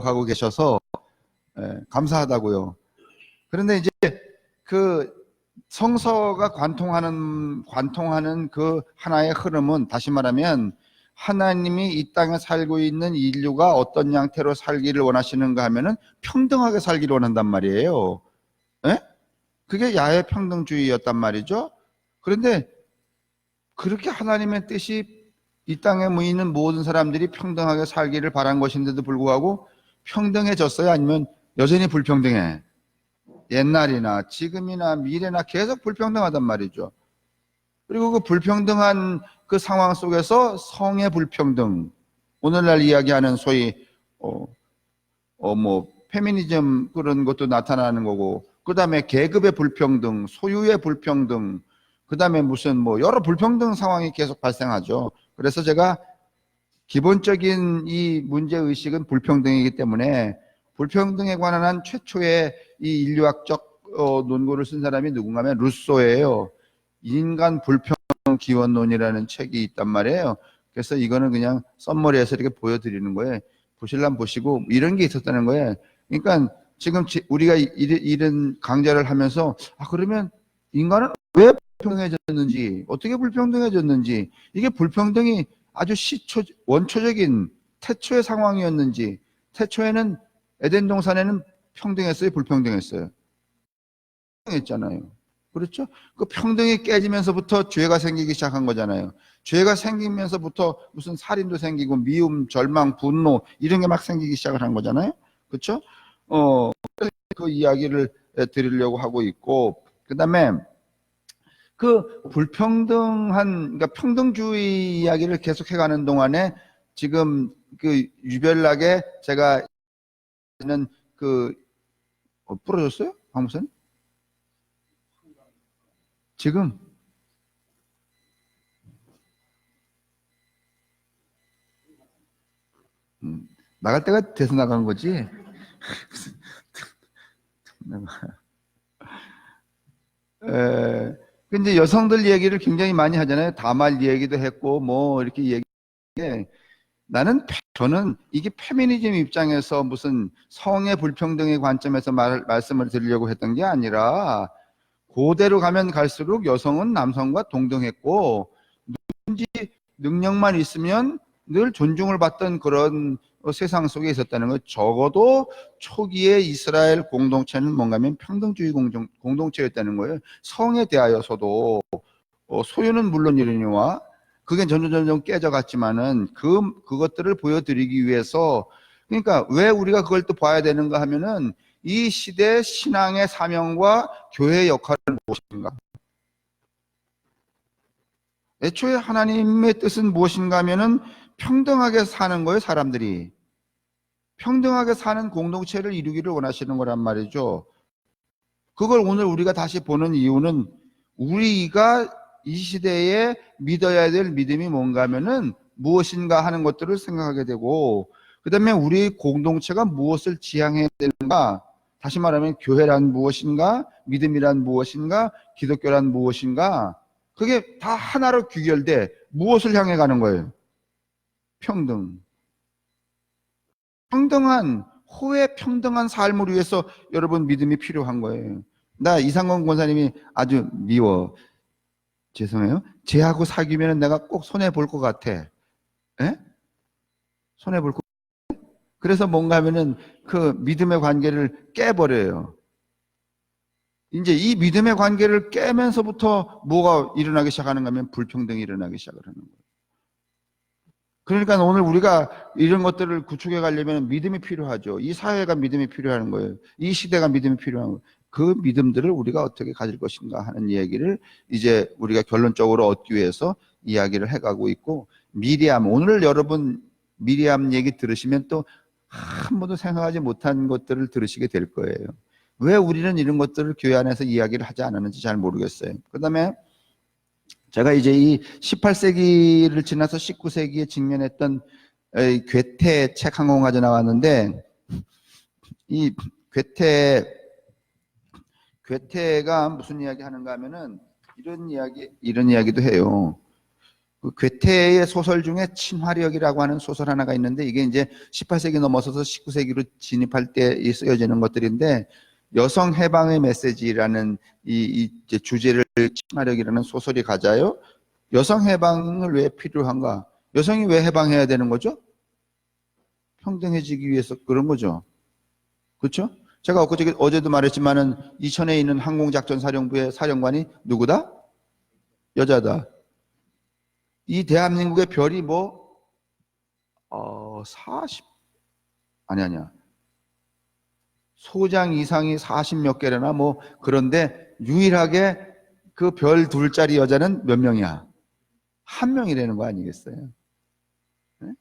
기억하고 계셔서 감사하다고요. 그런데 이제 그 성서가 관통하는 그 하나의 흐름은, 다시 말하면 하나님이 이 땅에 살고 있는 인류가 어떤 양태로 살기를 원하시는가 하면은 평등하게 살기를 원한단 말이에요. 예? 그게 야외 평등주의였단 말이죠. 그런데 그렇게 하나님의 뜻이 이 땅에 있는 모든 사람들이 평등하게 살기를 바란 것인데도 불구하고 평등해졌어요? 아니면 여전히 불평등해? 옛날이나 지금이나 미래나 계속 불평등하단 말이죠. 그리고 그 불평등한 그 상황 속에서 성의 불평등, 오늘날 이야기하는 소위 페미니즘 그런 것도 나타나는 거고, 그 다음에 계급의 불평등, 소유의 불평등, 그 다음에 무슨 여러 불평등 상황이 계속 발생하죠. 그래서 제가 기본적인 이 문제의식은 불평등이기 때문에 불평등에 관한 최초의 이 인류학적 논구를 쓴 사람이 누군가 하면 루소예요. 인간 불평 기원론이라는 책이 있단 말이에요. 그래서 이거는 그냥 썸머리에서 이렇게 보여드리는 거예요. 보실라면 보시고 이런 게 있었다는 거예요. 그러니까 지금 우리가 이런 강좌를 하면서 그러면 인간은 왜 불평등해졌는지, 어떻게 불평등해졌는지, 이게 불평등이 아주 원초적인 태초의 상황이었는지, 태초에는 에덴 동산에는 평등했어요, 불평등했어요? 평등했잖아요. 그렇죠? 그 평등이 깨지면서부터 죄가 생기기 시작한 거잖아요. 죄가 생기면서부터 무슨 살인도 생기고 미움, 절망, 분노 이런 게 막 생기기 시작을 한 거잖아요. 그렇죠? 그 이야기를 드리려고 하고 있고, 그다음에 그 그러니까 평등주의 이야기를 계속 해가는 동안에 지금 그 유별나게 제가 는 부러졌어요? 황무선? 지금 나갈 때가 돼서 나간 거지. 근데 여성들 얘기를 굉장히 많이 하잖아요. 다말 얘기도 했고 이렇게 얘기해. 저는 이게 페미니즘 입장에서 무슨 성의 불평등의 관점에서 말씀을 드리려고 했던 게 아니라, 고대로 가면 갈수록 여성은 남성과 동등했고 누군지 능력만 있으면 늘 존중을 받던 그런 세상 속에 있었다는 것. 적어도 초기에 이스라엘 공동체는 뭔가 하면 평등주의 공동체였다는 거예요. 성에 대하여서도 소유는 물론이려니와 그게 점점 깨져갔지만은 그것들을 보여드리기 위해서, 그러니까 왜 우리가 그걸 또 봐야 되는가 하면은 이 시대 신앙의 사명과 교회의 역할은 무엇인가? 애초에 하나님의 뜻은 무엇인가 하면은 평등하게 사는 거예요. 사람들이 평등하게 사는 공동체를 이루기를 원하시는 거란 말이죠. 그걸 오늘 우리가 다시 보는 이유는, 우리가 이 시대에 믿어야 될 믿음이 뭔가 하면은 무엇인가 하는 것들을 생각하게 되고, 그 다음에 우리 공동체가 무엇을 지향해야 되는가, 다시 말하면 교회란 무엇인가, 믿음이란 무엇인가, 기독교란 무엇인가, 그게 다 하나로 귀결돼 무엇을 향해 가는 거예요? 평등. 호의 평등한 삶을 위해서 여러분 믿음이 필요한 거예요. 나 이상건 권사님이 아주 미워. 죄송해요. 쟤하고 사귀면 내가 꼭 손해볼 것 같아. 에? 손해볼 것 같아. 그래서 뭔가 하면은 그 믿음의 관계를 깨버려요. 이제 이 믿음의 관계를 깨면서부터 뭐가 일어나기 시작하는가 하면 불평등이 일어나기 시작을 하는 거예요. 그러니까 오늘 우리가 이런 것들을 구축해 가려면 믿음이 필요하죠. 이 사회가 믿음이 필요한 거예요. 이 시대가 믿음이 필요한 거예요. 그 믿음들을 우리가 어떻게 가질 것인가 하는 얘기를 이제 우리가 결론적으로 얻기 위해서 이야기를 해가고 있고, 오늘 여러분 미리암 얘기 들으시면 또 한 번도 생각하지 못한 것들을 들으시게 될 거예요. 왜 우리는 이런 것들을 교회 안에서 이야기를 하지 않았는지 잘 모르겠어요. 그 다음에 제가 이제 이 18세기를 지나서 19세기에 직면했던 괴테 책 한 권 가져 나왔는데, 이 괴테가 무슨 이야기 하는가 하면은 이런 이야기도 해요. 그 괴테의 소설 중에 친화력이라고 하는 소설 하나가 있는데 이게 이제 18세기 넘어서서 19세기로 진입할 때 쓰여지는 것들인데 여성 해방의 메시지라는 이 이제 주제를 친화력이라는 소설이 가져요. 여성 해방을 왜 필요한가? 여성이 왜 해방해야 되는 거죠? 평등해지기 위해서 그런 거죠. 그렇죠? 제가 어제도 말했지만은 이천에 있는 항공작전사령부의 사령관이 누구다? 여자다. 이 대한민국의 별이 뭐 40 아니야. 소장 이상이 40 몇 개래나 뭐 그런데 유일하게 그 별 둘짜리 여자는 몇 명이야? 한 명이라는 거 아니겠어요? 네?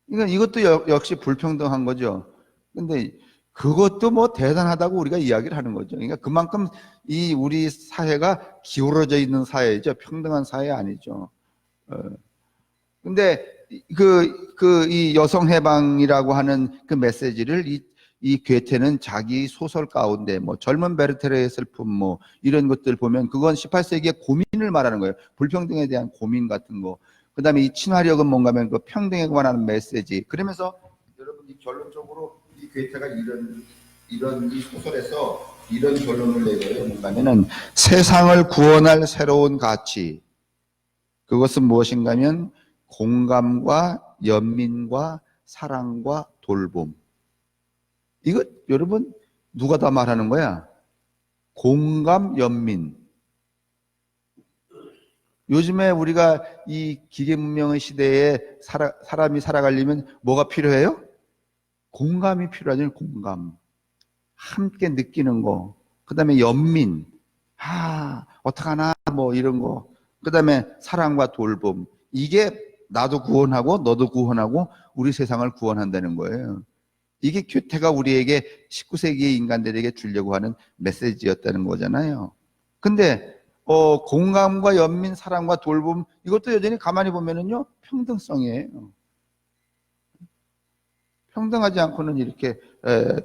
그러니까 이것도 역시 불평등한 거죠. 근데 그것도 뭐 대단하다고 우리가 이야기를 하는 거죠. 그러니까 그만큼 이 우리 사회가 기울어져 있는 사회죠. 평등한 사회 아니죠. 근데 이 여성 해방이라고 하는 그 메시지를 이 괴테는 자기 소설 가운데 뭐 젊은 베르테르의 슬픔 뭐 이런 것들 보면 그건 18세기의 고민을 말하는 거예요. 불평등에 대한 고민 같은 거. 그다음에 이 친화력은 뭔가 하면 그 평등에 관한 메시지. 그러면서 여러분이 결론적으로 이 괴테가 이런 이 소설에서 이런 결론을 내려요. 뭔가면은 세상을 구원할 새로운 가치. 그것은 무엇인가 하면 공감과 연민과 사랑과 돌봄. 이거 여러분 누가 다 말하는 거야? 공감, 연민. 요즘에 우리가 이 기계 문명의 시대에 사람이 살아가려면 뭐가 필요해요? 공감이 필요하죠. 공감. 함께 느끼는 거. 그 다음에 연민. 어떡하나 뭐 이런 거. 그 다음에 사랑과 돌봄. 이게 나도 구원하고 너도 구원하고 우리 세상을 구원한다는 거예요. 이게 괴테가 우리에게 19세기의 인간들에게 주려고 하는 메시지였다는 거잖아요. 근데 공감과 연민, 사랑과 돌봄 이것도 여전히 가만히 보면은요 평등성이에요. 평등하지 않고는 이렇게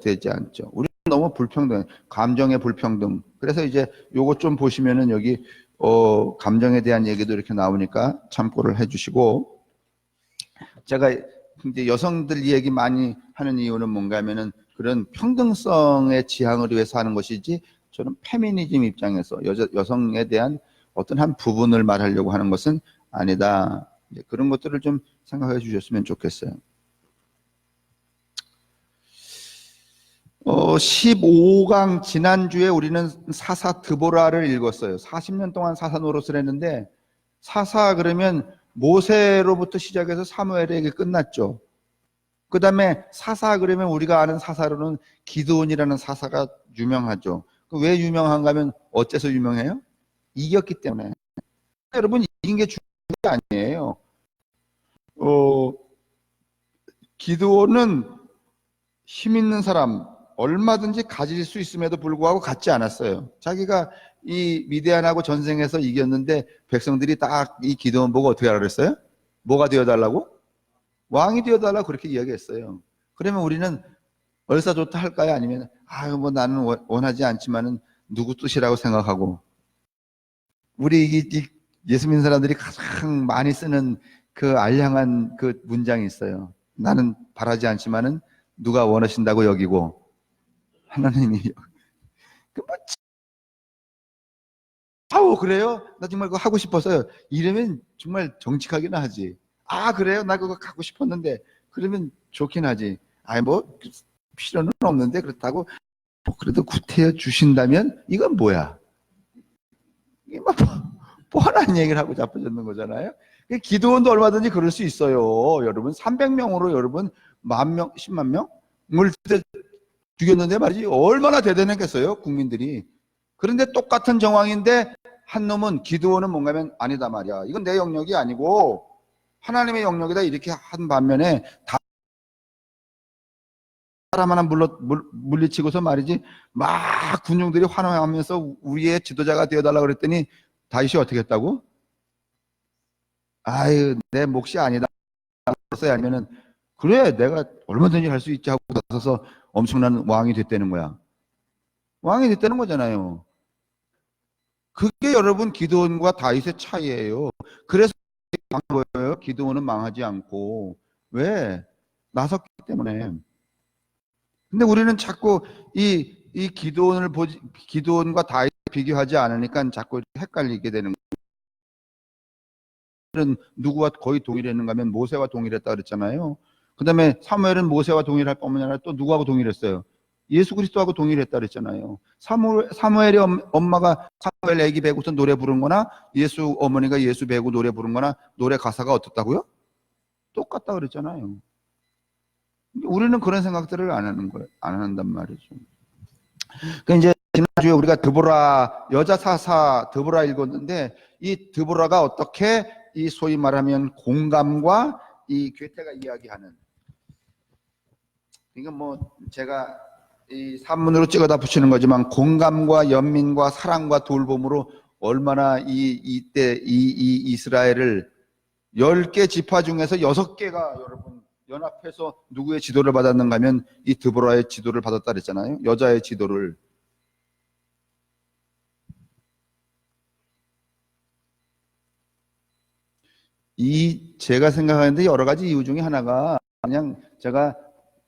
되지 않죠. 우리는 너무 불평등, 감정의 불평등. 그래서 이제 요거 좀 보시면은 여기 감정에 대한 얘기도 이렇게 나오니까 참고를 해주시고, 제가 이제 여성들 얘기 많이 하는 이유는 뭔가 하면은 그런 평등성의 지향을 위해서 하는 것이지 저는 페미니즘 입장에서 여성에 대한 어떤 한 부분을 말하려고 하는 것은 아니다. 이제 그런 것들을 좀 생각해 주셨으면 좋겠어요. 15강 지난주에 우리는 사사 드보라를 읽었어요. 40년 동안 사사 노릇을 했는데 사사 그러면 모세로부터 시작해서 사무엘에게 끝났죠. 그 다음에 사사 그러면 우리가 아는 사사로는 기드온이라는 사사가 유명하죠. 왜 유명한가 하면 어째서 유명해요? 이겼기 때문에. 여러분 이긴 게 중요한 게 아니에요. 기드온은 힘 있는 사람 얼마든지 가질 수 있음에도 불구하고 갖지 않았어요. 자기가 이 미디안하고 전쟁에서 이겼는데 백성들이 딱 이 기드온 보고 어떻게 하라 그랬어요? 뭐가 되어달라고? 왕이 되어달라고 그렇게 이야기했어요. 그러면 우리는 얼싸좋다 할까요? 아니면 뭐 나는 원하지 않지만은 누구 뜻이라고 생각하고, 우리 이 예수 믿는 사람들이 가장 많이 쓰는 그 알량한 그 문장이 있어요. 나는 바라지 않지만은 누가 원하신다고 여기고 하나님이 그래요? 나 정말 그거 하고 싶어서요. 이러면 정말 정직하긴 하지. 그래요? 나 그거 갖고 싶었는데 그러면 좋긴 하지. 뭐 필요는 없는데 그렇다고 그래도 구태여 주신다면 이건 뭐야? 이게 뭐 뻔한 얘기를 하고 자빠졌는 거잖아요. 기도원도 얼마든지 그럴 수 있어요. 여러분 300명으로 여러분 10,000명, 10만 명을 죽였는데 말이지 얼마나 대단했겠어요 국민들이. 그런데 똑같은 정황인데 한 놈은 기드온은 뭔가면 아니다 말이야. 이건 내 영역이 아니고 하나님의 영역이다 이렇게 한 반면에 사람 하나 물리치고서 말이지 막 군중들이 환호하면서 우리의 지도자가 되어달라고 그랬더니 다윗이 어떻게 했다고? 내 몫이 아니다. 아니면은 그래 내가 얼마든지 할 수 있지 하고 나서서 엄청난 왕이 됐다는 거야. 왕이 됐다는 거잖아요. 그게 여러분 기드온과 다윗의 차이예요. 그래서 보여요. 기도원은 망하지 않고. 왜? 나섰기 때문에. 근데 우리는 자꾸 이 기도원과 다윗 비교하지 않으니까 자꾸 헷갈리게 되는 거예요. 누구와 거의 동일했는가 하면 모세와 동일했다 그랬잖아요. 그 다음에 사무엘은 모세와 동일할 뿐만 아니라 또 누구하고 동일했어요? 예수 그리스도하고 동일했다 그랬잖아요. 사무엘의 엄마가 사무엘 애기 배고서 노래 부른 거나 예수 어머니가 예수 배고 노래 부른 거나 노래 가사가 어떻다고요? 똑같다 그랬잖아요. 우리는 그런 생각들을 안 하는 거예요. 안 한단 말이죠. 그 이제 지난주에 우리가 드보라 여자 사사 드보라 읽었는데 이 드보라가 어떻게 이 소위 말하면 공감과 이 괴테가 이야기하는, 이건 뭐 제가 이 산문으로 찍어다 붙이는 거지만 공감과 연민과 사랑과 돌봄으로 얼마나 이때 이스라엘을 10개 지파 중에서 6개가 여러분 연합해서 누구의 지도를 받았는가 하면 이 드보라의 지도를 받았다 그랬잖아요. 여자의 지도를. 제가 생각하는데 여러 가지 이유 중에 하나가 그냥 제가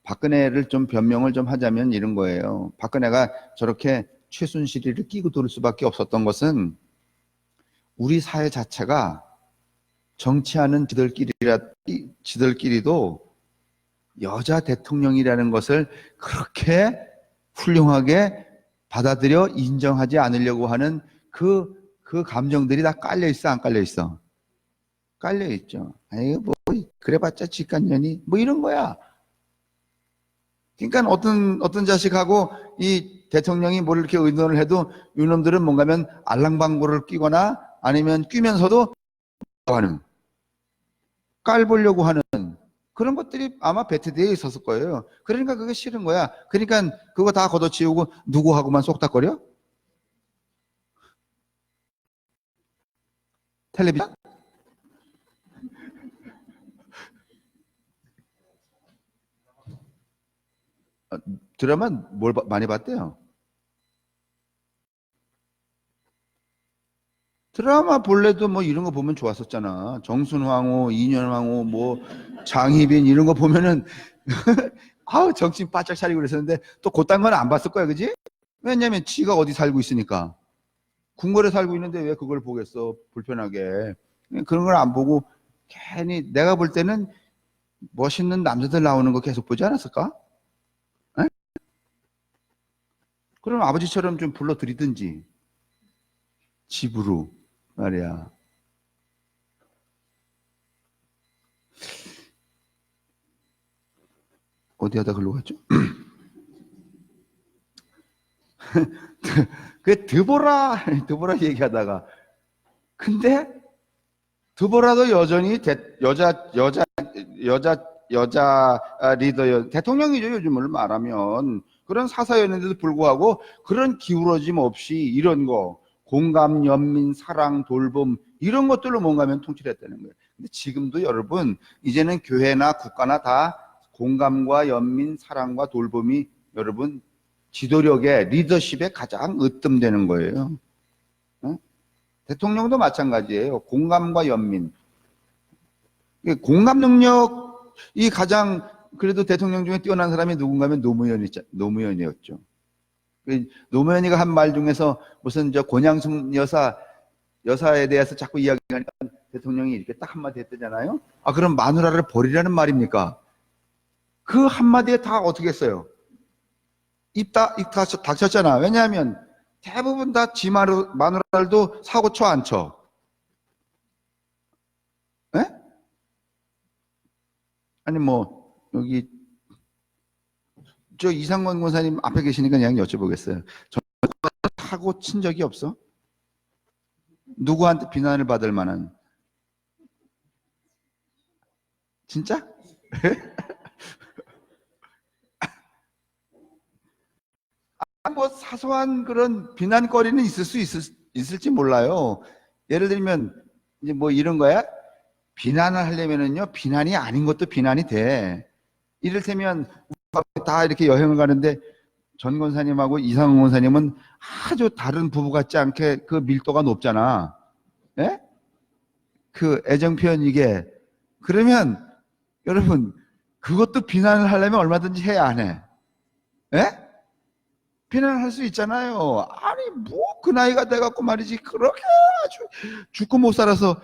박근혜를 좀 변명을 좀 하자면 이런 거예요. 박근혜가 저렇게 최순실이를 끼고 돌 수밖에 없었던 것은 우리 사회 자체가 정치하는 지들끼리도 여자 대통령이라는 것을 그렇게 훌륭하게 받아들여 인정하지 않으려고 하는 그 감정들이 다 깔려 있어, 안 깔려 있어? 깔려 있죠. 아이 뭐 그래봤자 직간년이 뭐 이런 거야. 그러니까 어떤 자식하고 이 대통령이 뭘 이렇게 의논을 해도 이놈들은 뭔가면 알랑방구를 끼거나 아니면 끼면서도 하는, 깔보려고 하는 그런 것들이 아마 배트되어 있었을 거예요. 그러니까 그게 싫은 거야. 그러니까 그거 다 걷어치우고 누구하고만 쏙닥거려? 텔레비전? 드라마 뭘 많이 봤대요? 드라마 본래도 뭐 이런 거 보면 좋았었잖아. 정순황후, 이년황후, 뭐 장희빈 이런 거 보면은 아우 정신 바짝 차리고 그랬었는데 또 그딴 건 안 봤을 거야, 그지? 왜냐면 지가 어디 살고 있으니까. 궁궐에 살고 있는데 왜 그걸 보겠어? 불편하게. 그런 걸 안 보고 괜히 내가 볼 때는 멋있는 남자들 나오는 거 계속 보지 않았을까? 에? 그럼 아버지처럼 좀 불러들이든지 집으로 말이야. 어디 하다 글로 갔죠? 그 드보라 얘기하다가, 근데 드보라도 여전히 여자 리더, 대통령이죠 요즘을 말하면. 그런 사사였는데도 불구하고 그런 기울어짐 없이 이런 거 공감, 연민, 사랑, 돌봄 이런 것들로 뭔가면 통치했다는 거예요. 근데 지금도 여러분 이제는 교회나 국가나 다 공감과 연민, 사랑과 돌봄이 여러분 지도력의 리더십에 가장 으뜸되는 거예요. 대통령도 마찬가지예요. 공감과 연민. 공감 능력이 가장 그래도 대통령 중에 뛰어난 사람이 누군가 하면 노무현이었죠. 노무현이가 한 말 중에서 무슨 권양숙 여사에 대해서 자꾸 이야기하니까 대통령이 이렇게 딱 한마디 했잖아요. 아, 그럼 마누라를 버리라는 말입니까? 그 한마디에 다 어떻게 했어요? 입 닥쳤잖아. 왜냐하면 대부분 다 지 마누라들도 사고 쳐 안 쳐? 에? 아니 뭐 여기 저 이상권 권사님 앞에 계시니까 그냥 여쭤보겠어요. 저 사고 친 적이 없어? 누구한테 비난을 받을 만한? 진짜? 뭐 사소한 그런 비난거리는 있을지 몰라요. 예를 들면 이제 뭐 이런 거야. 비난을 하려면은요, 비난이 아닌 것도 비난이 돼. 이를테면 다 이렇게 여행을 가는데 전 권사님하고 이상훈 권사님은 아주 다른 부부 같지 않게 그 밀도가 높잖아. 예? 그 애정 표현 이게. 그러면 여러분 그것도 비난을 하려면 얼마든지 해야 안 해? 예? 비난을 할 수 있잖아요. 아니 뭐 그 나이가 돼갖고 말이지 그렇게 아주 죽고 못 살아서.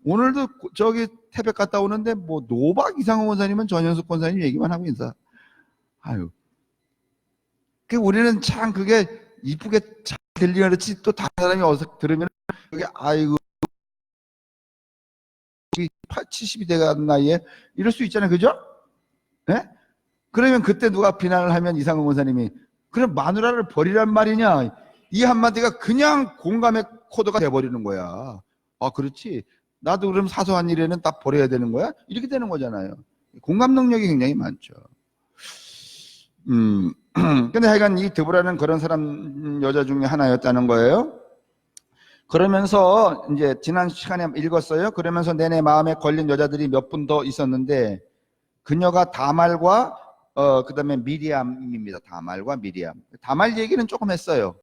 오늘도 저기 태백 갔다 오는데 뭐 노박 이상호 원사님은 전현숙 권사님 얘기만 하고 인사. 아유. 그 우리는 참 그게 이쁘게 잘 들리는 그렇지 또 다른 사람이 어서 들으면 그게 아이고 70이 돼간 나이에 이럴 수 있잖아요. 그죠? 예? 그러면 그때 누가 비난을 하면 이상호 원사님이 그럼 마누라를 버리란 말이냐? 이 한마디가 그냥 공감의 코드가 돼버리는 거야. 아, 그렇지. 나도 그럼 사소한 일에는 다 버려야 되는 거야? 이렇게 되는 거잖아요. 공감 능력이 굉장히 많죠. 근데 하여간 이 드보라는 그런 사람, 여자 중에 하나였다는 거예요. 그러면서 이제 지난 시간에 읽었어요. 그러면서 내내 마음에 걸린 여자들이 몇 분 더 있었는데 그녀가 다말과 그 다음에 미리암입니다. 다말과 미리암. 다말 얘기는 조금 했어요.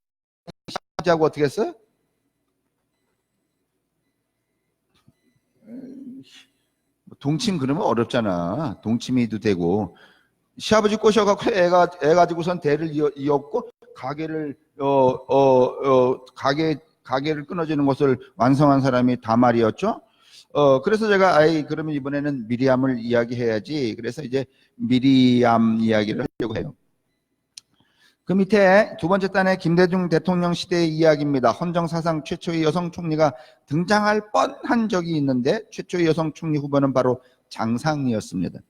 시아버지하고 어떻게 했어요? 동침 그러면 어렵잖아. 동침이도 되고. 시아버지 꼬셔갖고 애 가지고선 대를 이었고 가게를 끊어지는 것을 완성한 사람이 다말이었죠. 그래서 제가 그러면 이번에는 미리암을 이야기해야지. 그래서 이제 미리암 이야기를 하려고 해요. 그 밑에 두 번째 단에 김대중 대통령 시대의 이야기입니다. 헌정사상 최초의 여성 총리가 등장할 뻔한 적이 있는데 최초의 여성 총리 후보는 바로 장상이었습니다.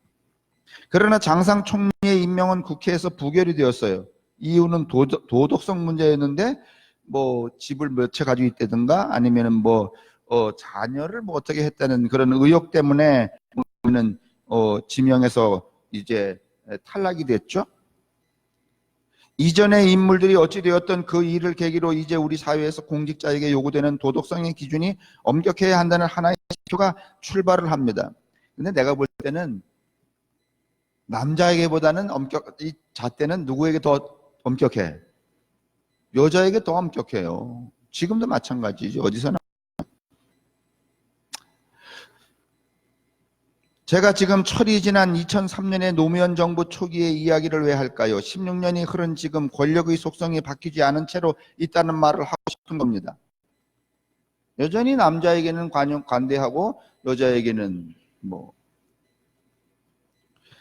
그러나 장상 총리의 임명은 국회에서 부결이 되었어요. 이유는 도덕성 문제였는데 뭐 집을 몇 채 가지고 있다든가 아니면은 뭐 자녀를 뭐 어떻게 했다는 그런 의혹 때문에 지명에서 이제 탈락이 됐죠. 이전의 인물들이 어찌 되었던 그 일을 계기로 이제 우리 사회에서 공직자에게 요구되는 도덕성의 기준이 엄격해야 한다는 하나의 지표가 출발을 합니다. 근데 내가 볼 때는 남자에게보다는 이 잣대는 누구에게 더 엄격해? 여자에게 더 엄격해요. 지금도 마찬가지죠. 어디서나. 제가 지금 철이 지난 2003년의 노무현 정부 초기의 이야기를 왜 할까요? 16년이 흐른 지금 권력의 속성이 바뀌지 않은 채로 있다는 말을 하고 싶은 겁니다. 여전히 남자에게는 관대하고 여자에게는 뭐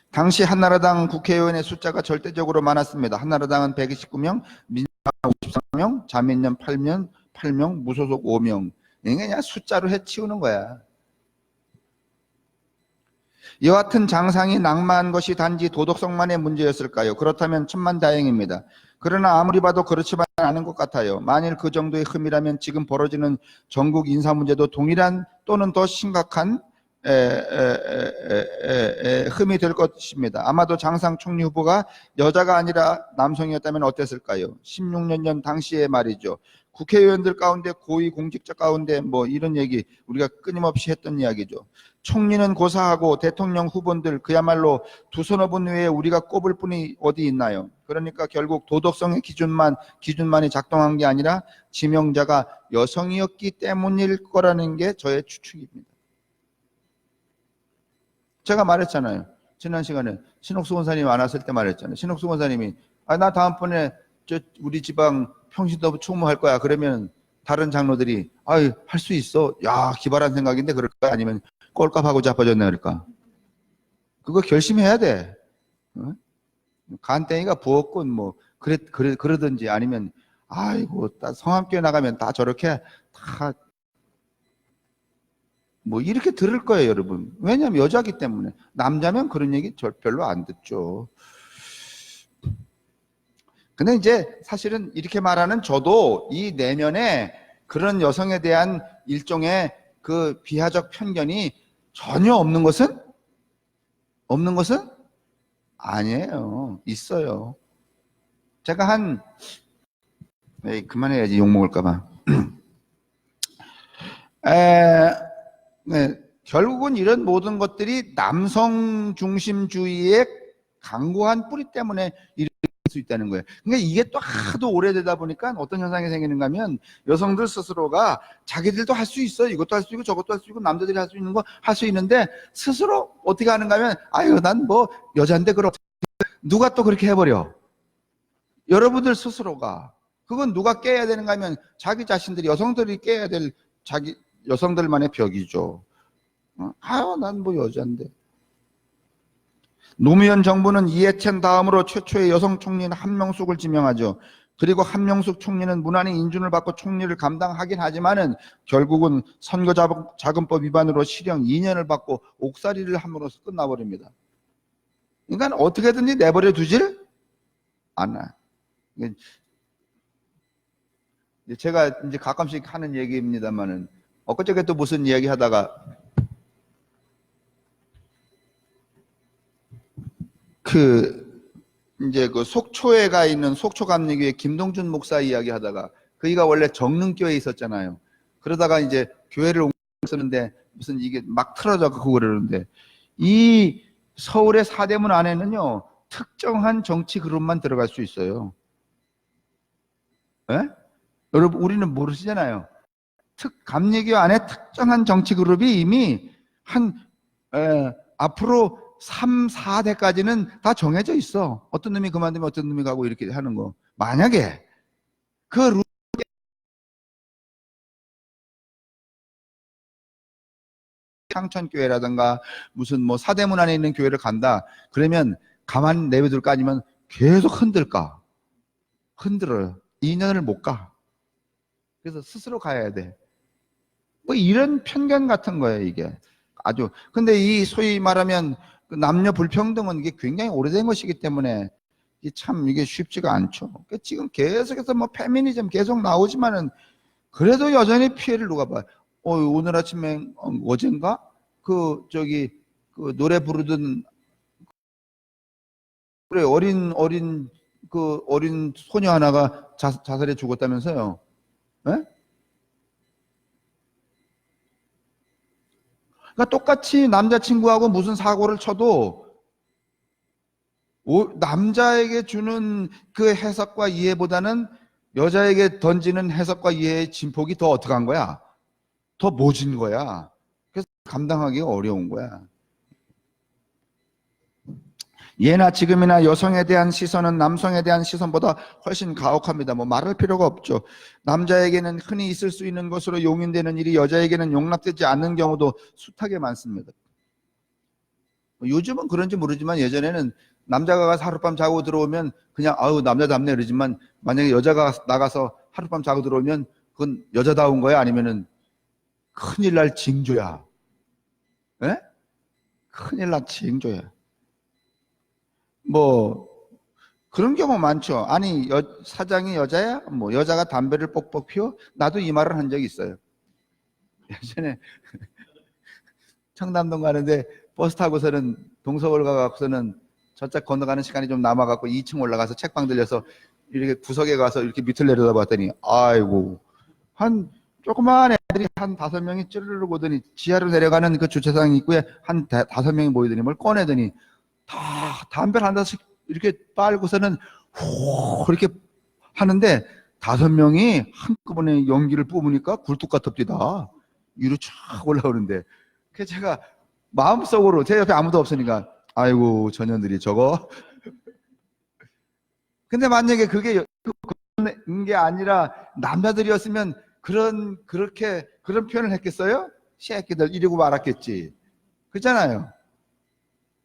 당시 한나라당 국회의원의 숫자가 절대적으로 많았습니다. 한나라당은 129명, 민주당 53명, 자민련 8명, 무소속 5명. 이게 그냥 숫자로 해치우는 거야. 여하튼 장상이 낙마한 것이 단지 도덕성만의 문제였을까요? 그렇다면 천만다행입니다. 그러나 아무리 봐도 그렇지만 않은 것 같아요. 만일 그 정도의 흠이라면 지금 벌어지는 전국 인사 문제도 동일한 또는 더 심각한 흠이 될 것입니다. 아마도 장상 총리 후보가 여자가 아니라 남성이었다면 어땠을까요? 16년 전 당시에 말이죠. 국회의원들 가운데 고위 공직자 가운데 뭐 이런 얘기 우리가 끊임없이 했던 이야기죠. 총리는 고사하고 대통령 후보들 그야말로 두 서너 분 외에 우리가 꼽을 분이 어디 있나요? 그러니까 결국 도덕성의 기준만이 작동한 게 아니라 지명자가 여성이었기 때문일 거라는 게 저의 추측입니다. 제가 말했잖아요. 지난 시간에 신옥수 권사님이 안 왔을 때 말했잖아요. 신옥수 권사님이 나 다음번에 우리 지방 평신도 총무할 거야. 그러면 다른 장로들이 할 수 있어. 야, 기발한 생각인데 그럴까? 아니면 꼴값하고 자빠졌네 그럴까? 그거 결심해야 돼. 간땡이가 부었군 뭐 그러든지 아니면 아이고 성함교회 나가면 다 저렇게 다 뭐 이렇게 들을 거예요, 여러분. 왜냐하면 여자기 때문에. 남자면 그런 얘기 별로 안 듣죠. 근데 이제 사실은 이렇게 말하는 저도 이 내면에 그런 여성에 대한 일종의 그 비하적 편견이 전혀 없는 것은 아니에요. 있어요. 제가 그만해야지 욕 먹을까봐. 네, 결국은 이런 모든 것들이 남성 중심주의의 강고한 뿌리 때문에 이렇게 수 있다는 거예요. 그러니까 이게 또 하도 오래되다 보니까 어떤 현상이 생기는가 하면 여성들 스스로가 자기들도 할 수 있어. 이것도 할 수 있고 저것도 할 수 있고 남자들이 할 수 있는 거 할 수 있는데 스스로 어떻게 하는가 하면 아유 난 뭐 여잔데 그럼 누가 또 그렇게 해버려. 여러분들 스스로가. 그건 누가 깨야 되는가 하면 자기 자신들이 여성들이 깨야 될 자기 여성들만의 벽이죠. 아유 난 뭐 여잔데. 노무현 정부는 이해찬 다음으로 최초의 여성 총리인 한명숙을 지명하죠. 그리고 한명숙 총리는 무난히 인준을 받고 총리를 감당하긴 하지만은 결국은 선거자금법 위반으로 실형 2년을 받고 옥살이를 함으로써 끝나버립니다. 그러니까 어떻게든지 내버려 두질 않아. 제가 이제 가끔씩 하는 얘기입니다만은 엊그저께 또 무슨 이야기 하다가 이제 그 속초에 가 있는 속초감리교회 김동준 목사 이야기 하다가 그이가 원래 정릉교회에 있었잖아요. 그러다가 이제 교회를 옮겼었는데 무슨 이게 막 틀어져고 그러는데 이 서울의 사대문 안에는요 특정한 정치 그룹만 들어갈 수 있어요. 예? 여러분 우리는 모르시잖아요. 감리교 안에 특정한 정치 그룹이 이미 앞으로 3, 4대까지는 다 정해져 있어. 어떤 놈이 그만두면 어떤 놈이 가고 이렇게 하는 거. 만약에 그 룰 창천교회라든가 무슨 뭐 사대문 안에 있는 교회를 간다. 그러면 가만 내버둘까 아니면 계속 흔들까? 흔들어요. 2년을 못 가. 그래서 스스로 가야 돼. 뭐 이런 편견 같은 거예요, 이게. 아주. 근데 이 소위 말하면 남녀 불평등은 이게 굉장히 오래된 것이기 때문에 이게 쉽지가 않죠. 그러니까 지금 계속해서 뭐 페미니즘 계속 나오지만은 그래도 여전히 피해를 누가 봐요. 오늘 아침에 어젠가 그 노래 부르던 그래 어린 소녀 하나가 자살해 죽었다면서요. 예? 그러니까 똑같이 남자친구하고 무슨 사고를 쳐도 남자에게 주는 그 해석과 이해보다는 여자에게 던지는 해석과 이해의 진폭이 더 어떡한 거야? 더 모진 거야. 그래서 감당하기가 어려운 거야. 예나 지금이나 여성에 대한 시선은 남성에 대한 시선보다 훨씬 가혹합니다. 뭐 말할 필요가 없죠. 남자에게는 흔히 있을 수 있는 것으로 용인되는 일이 여자에게는 용납되지 않는 경우도 숱하게 많습니다. 요즘은 그런지 모르지만 예전에는 남자가 가서 하룻밤 자고 들어오면 그냥 아우 남자답네 그러지만 만약에 여자가 나가서 하룻밤 자고 들어오면 그건 여자다운 거야 아니면은 큰일 날 징조야. 에? 큰일 날 징조야. 뭐 그런 경우 많죠. 아니 사장이 여자야? 뭐 여자가 담배를 뻑뻑 피워? 나도 이 말을 한 적이 있어요. 예전에 청담동 가는데 버스 타고서는 동서울 가고서는 저쪽 건너가는 시간이 좀 남아갖고 2층 올라가서 책방 들려서 이렇게 구석에 가서 이렇게 밑을 내려다봤더니 아이고 한 조그마한 애들이 한 5명이 ጭ르륵 오더니 지하로 내려가는 그 주차장 입구에 한 5명이 모이더니 뭘 꺼내더니 다 담배를 한 다씩 이렇게 빨고서는 후 이렇게 하는데 5명이 한꺼번에 연기를 뿜으니까 굴뚝같읍디다 위로 쫙 올라오는데 그래서 제가 마음속으로 제 옆에 아무도 없으니까 아이고 저년들이 저거 근데 만약에 그게 그런 게 아니라 남자들이었으면 그런 표현을 했겠어요? 새끼들 이러고 말았겠지. 그렇잖아요.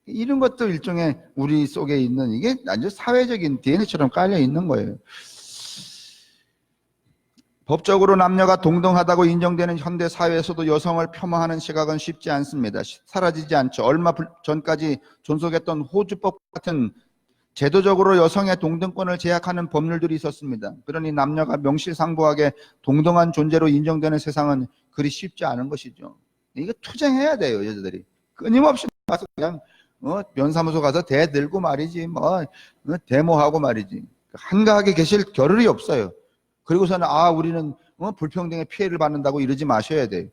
이런 것도 일종의 우리 속에 있는 이게 아주 사회적인 DNA처럼 깔려 있는 거예요. 법적으로 남녀가 동등하다고 인정되는 현대 사회에서도 여성을 폄하하는 시각은 쉽지 않습니다. 사라지지 않죠. 얼마 전까지 존속했던 호주법 같은 제도적으로 여성의 동등권을 제약하는 법률들이 있었습니다. 그러니 남녀가 명실상부하게 동등한 존재로 인정되는 세상은 그리 쉽지 않은 것이죠. 이거 투쟁해야 돼요, 여자들이. 끊임없이 가서 그냥 면사무소 가서 대들고 말이지, 데모하고 말이지. 한가하게 계실 겨를이 없어요. 그리고서는 우리는 불평등의 피해를 받는다고 이러지 마셔야 돼요.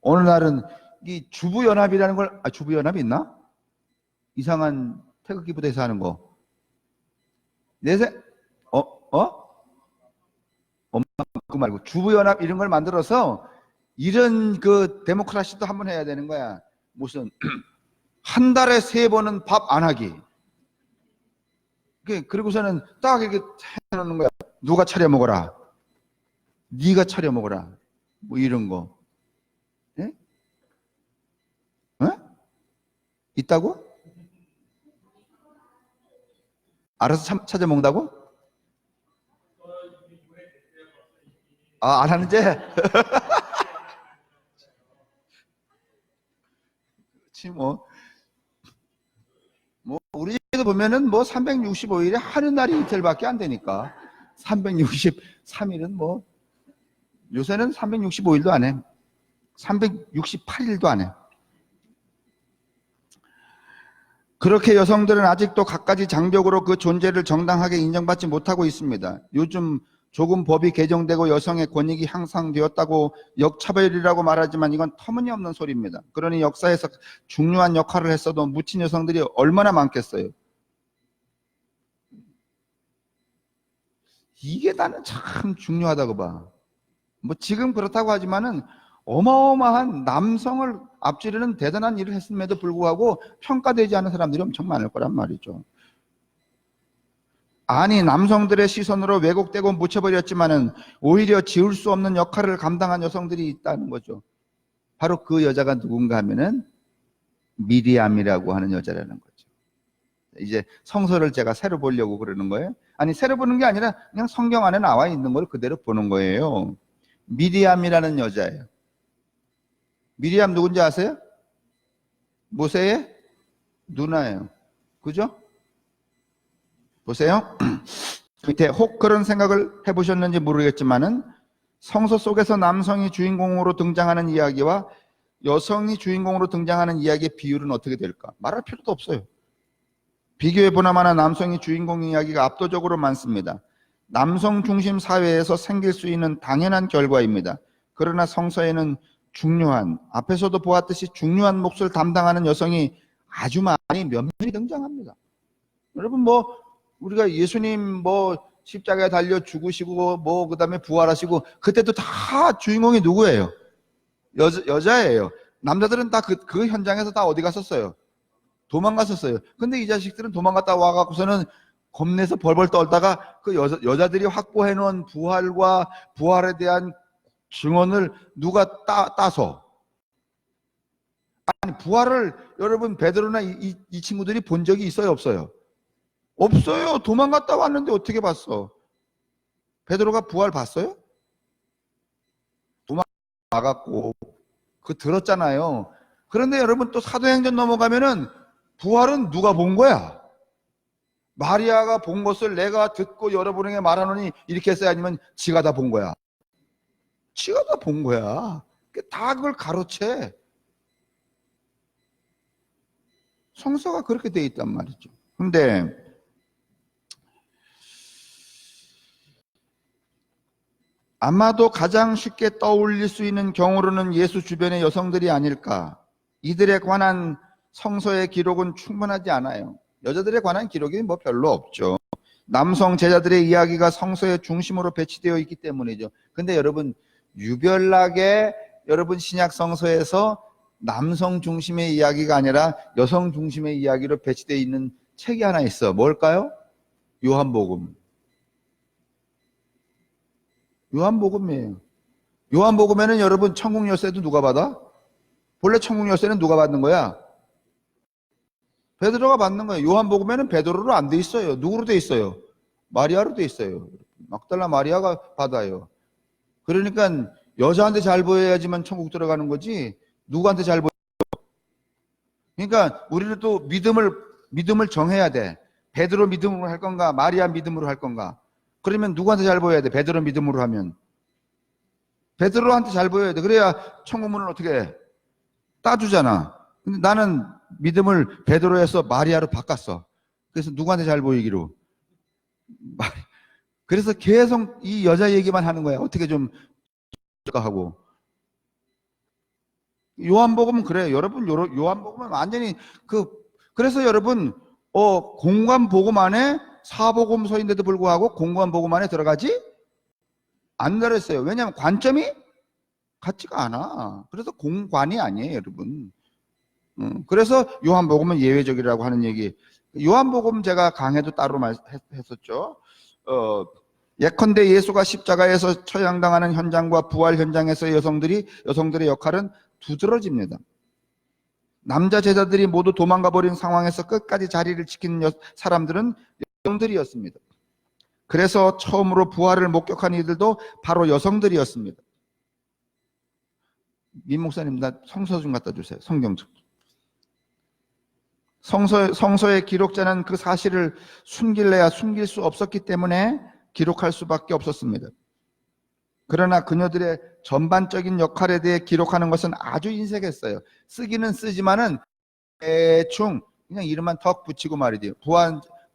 어느 날은 이 주부연합이라는 걸 주부연합이 있나? 이상한 태극기 부대에서 하는 거. 내세, 엄마 그 말고 주부연합 이런 걸 만들어서 이런 그 데모크라시도 한번 해야 되는 거야. 무슨 한 달에 3번은 밥 안 하기. 그리고서는 딱 이렇게 해놓는 거야. 누가 차려 먹어라. 네가 차려 먹어라. 뭐 이런 거. 예? 어? 있다고? 알아서 찾아 먹는다고? 아, 안 하는지? 그렇지 뭐 우리 집에도 보면은 뭐 365일에 하는 날이 이틀밖에 안 되니까 363일은 뭐 요새는 365일도 안 해. 368일도 안 해. 그렇게 여성들은 아직도 갖가지 장벽으로 그 존재를 정당하게 인정받지 못하고 있습니다. 요즘 조금 법이 개정되고 여성의 권익이 향상되었다고 역차별이라고 말하지만 이건 터무니없는 소리입니다. 그러니 역사에서 중요한 역할을 했어도 묻힌 여성들이 얼마나 많겠어요. 이게 나는 참 중요하다고 봐. 뭐 지금 그렇다고 하지만은 어마어마한 남성을 앞지르는 대단한 일을 했음에도 불구하고 평가되지 않은 사람들이 엄청 많을 거란 말이죠. 아니, 남성들의 시선으로 왜곡되고 묻혀버렸지만은 오히려 지울 수 없는 역할을 감당한 여성들이 있다는 거죠. 바로 그 여자가 누군가 하면은 미리암이라고 하는 여자라는 거죠. 이제 성서를 제가 새로 보려고 그러는 거예요. 아니, 새로 보는 게 아니라 그냥 성경 안에 나와 있는 걸 그대로 보는 거예요. 미리암이라는 여자예요. 미리암 누군지 아세요? 모세의 누나예요. 그죠? 보세요. 밑에 혹 그런 생각을 해보셨는지 모르겠지만은 성서 속에서 남성이 주인공으로 등장하는 이야기와 여성이 주인공으로 등장하는 이야기의 비율은 어떻게 될까? 말할 필요도 없어요. 비교해 보나마나 남성이 주인공 이야기가 압도적으로 많습니다. 남성 중심 사회에서 생길 수 있는 당연한 결과입니다. 그러나 성서에는 중요한, 앞에서도 보았듯이 중요한 몫을 담당하는 여성이 아주 많이 면면이 등장합니다. 여러분 우리가 예수님 십자가에 달려 죽으시고 그다음에 부활하시고 그때도 다 주인공이 누구예요? 여자예요. 남자들은 다 그 현장에서 다 어디 갔었어요? 도망갔었어요. 근데 이 자식들은 도망갔다 와갖고서는 겁내서 벌벌 떨다가 그 여자들이 확보해 놓은 부활과 부활에 대한 증언을 누가 따서 아니 부활을 여러분 베드로나 이 친구들이 본 적이 있어요 없어요? 없어요. 도망갔다 왔는데 어떻게 봤어? 베드로가 부활 봤어요? 도망가갖고 들었잖아요. 그런데 여러분 또 사도행전 넘어가면은 부활은 누가 본 거야? 마리아가 본 것을 내가 듣고 여러분에게 말하노니 이렇게 했어요? 아니면 지가 다 본 거야? 지가 다 본 거야. 다 그걸 가로채. 성서가 그렇게 돼 있단 말이죠. 근데 아마도 가장 쉽게 떠올릴 수 있는 경우로는 예수 주변의 여성들이 아닐까. 이들에 관한 성서의 기록은 충분하지 않아요. 여자들에 관한 기록이 별로 없죠. 남성 제자들의 이야기가 성서의 중심으로 배치되어 있기 때문이죠. 근데 여러분 유별나게 여러분 신약 성서에서 남성 중심의 이야기가 아니라 여성 중심의 이야기로 배치되어 있는 책이 하나 있어. 뭘까요? 요한복음. 요한복음이에요. 요한복음에는 여러분 천국 열쇠도 누가 받아? 본래 천국 열쇠는 누가 받는 거야? 베드로가 받는 거예요. 요한복음에는 베드로로 안 돼 있어요. 누구로 돼 있어요? 마리아로 돼 있어요. 막달라 마리아가 받아요. 그러니까 여자한테 잘 보여야지만 천국 들어가는 거지 누구한테 잘 보여? 그러니까 우리는 또 믿음을 정해야 돼. 베드로 믿음으로 할 건가? 마리아 믿음으로 할 건가? 그러면 누구한테 잘 보여야 돼? 베드로 믿음으로 하면 베드로한테 잘 보여야 돼. 그래야 천국문을 어떻게 해? 따주잖아. 근데 나는 믿음을 베드로에서 마리아로 바꿨어. 그래서 누구한테 잘 보이기로? 그래서 계속 이 여자 얘기만 하는 거야. 어떻게 좀 하고. 요한복음은 그래요. 여러분 요한복음은 완전히 그 그래서 여러분 공관복음 안에 사복음서인데도 불구하고 공관복음 안에 들어가지 않는다랬어요. 왜냐하면 관점이 같지가 않아. 그래서 공관이 아니에요, 여러분. 그래서 요한복음은 예외적이라고 하는 얘기. 요한복음 제가 강해도 따로 했었죠. 예컨대 예수가 십자가에서 처형당하는 현장과 부활 현장에서 여성들의 역할은 두드러집니다. 남자 제자들이 모두 도망가 버린 상황에서 끝까지 자리를 지킨 사람들은 여성들이었습니다. 그래서 처음으로 부활을 목격한 이들도 바로 여성들이었습니다. 민 목사님, 나 성서 좀 갖다 주세요. 성경 좀. 성서의 기록자는 그 사실을 숨길래야 숨길 수 없었기 때문에 기록할 수밖에 없었습니다. 그러나 그녀들의 전반적인 역할에 대해 기록하는 것은 아주 인색했어요. 쓰기는 쓰지만은 대충 그냥 이름만 턱 붙이고 말이죠.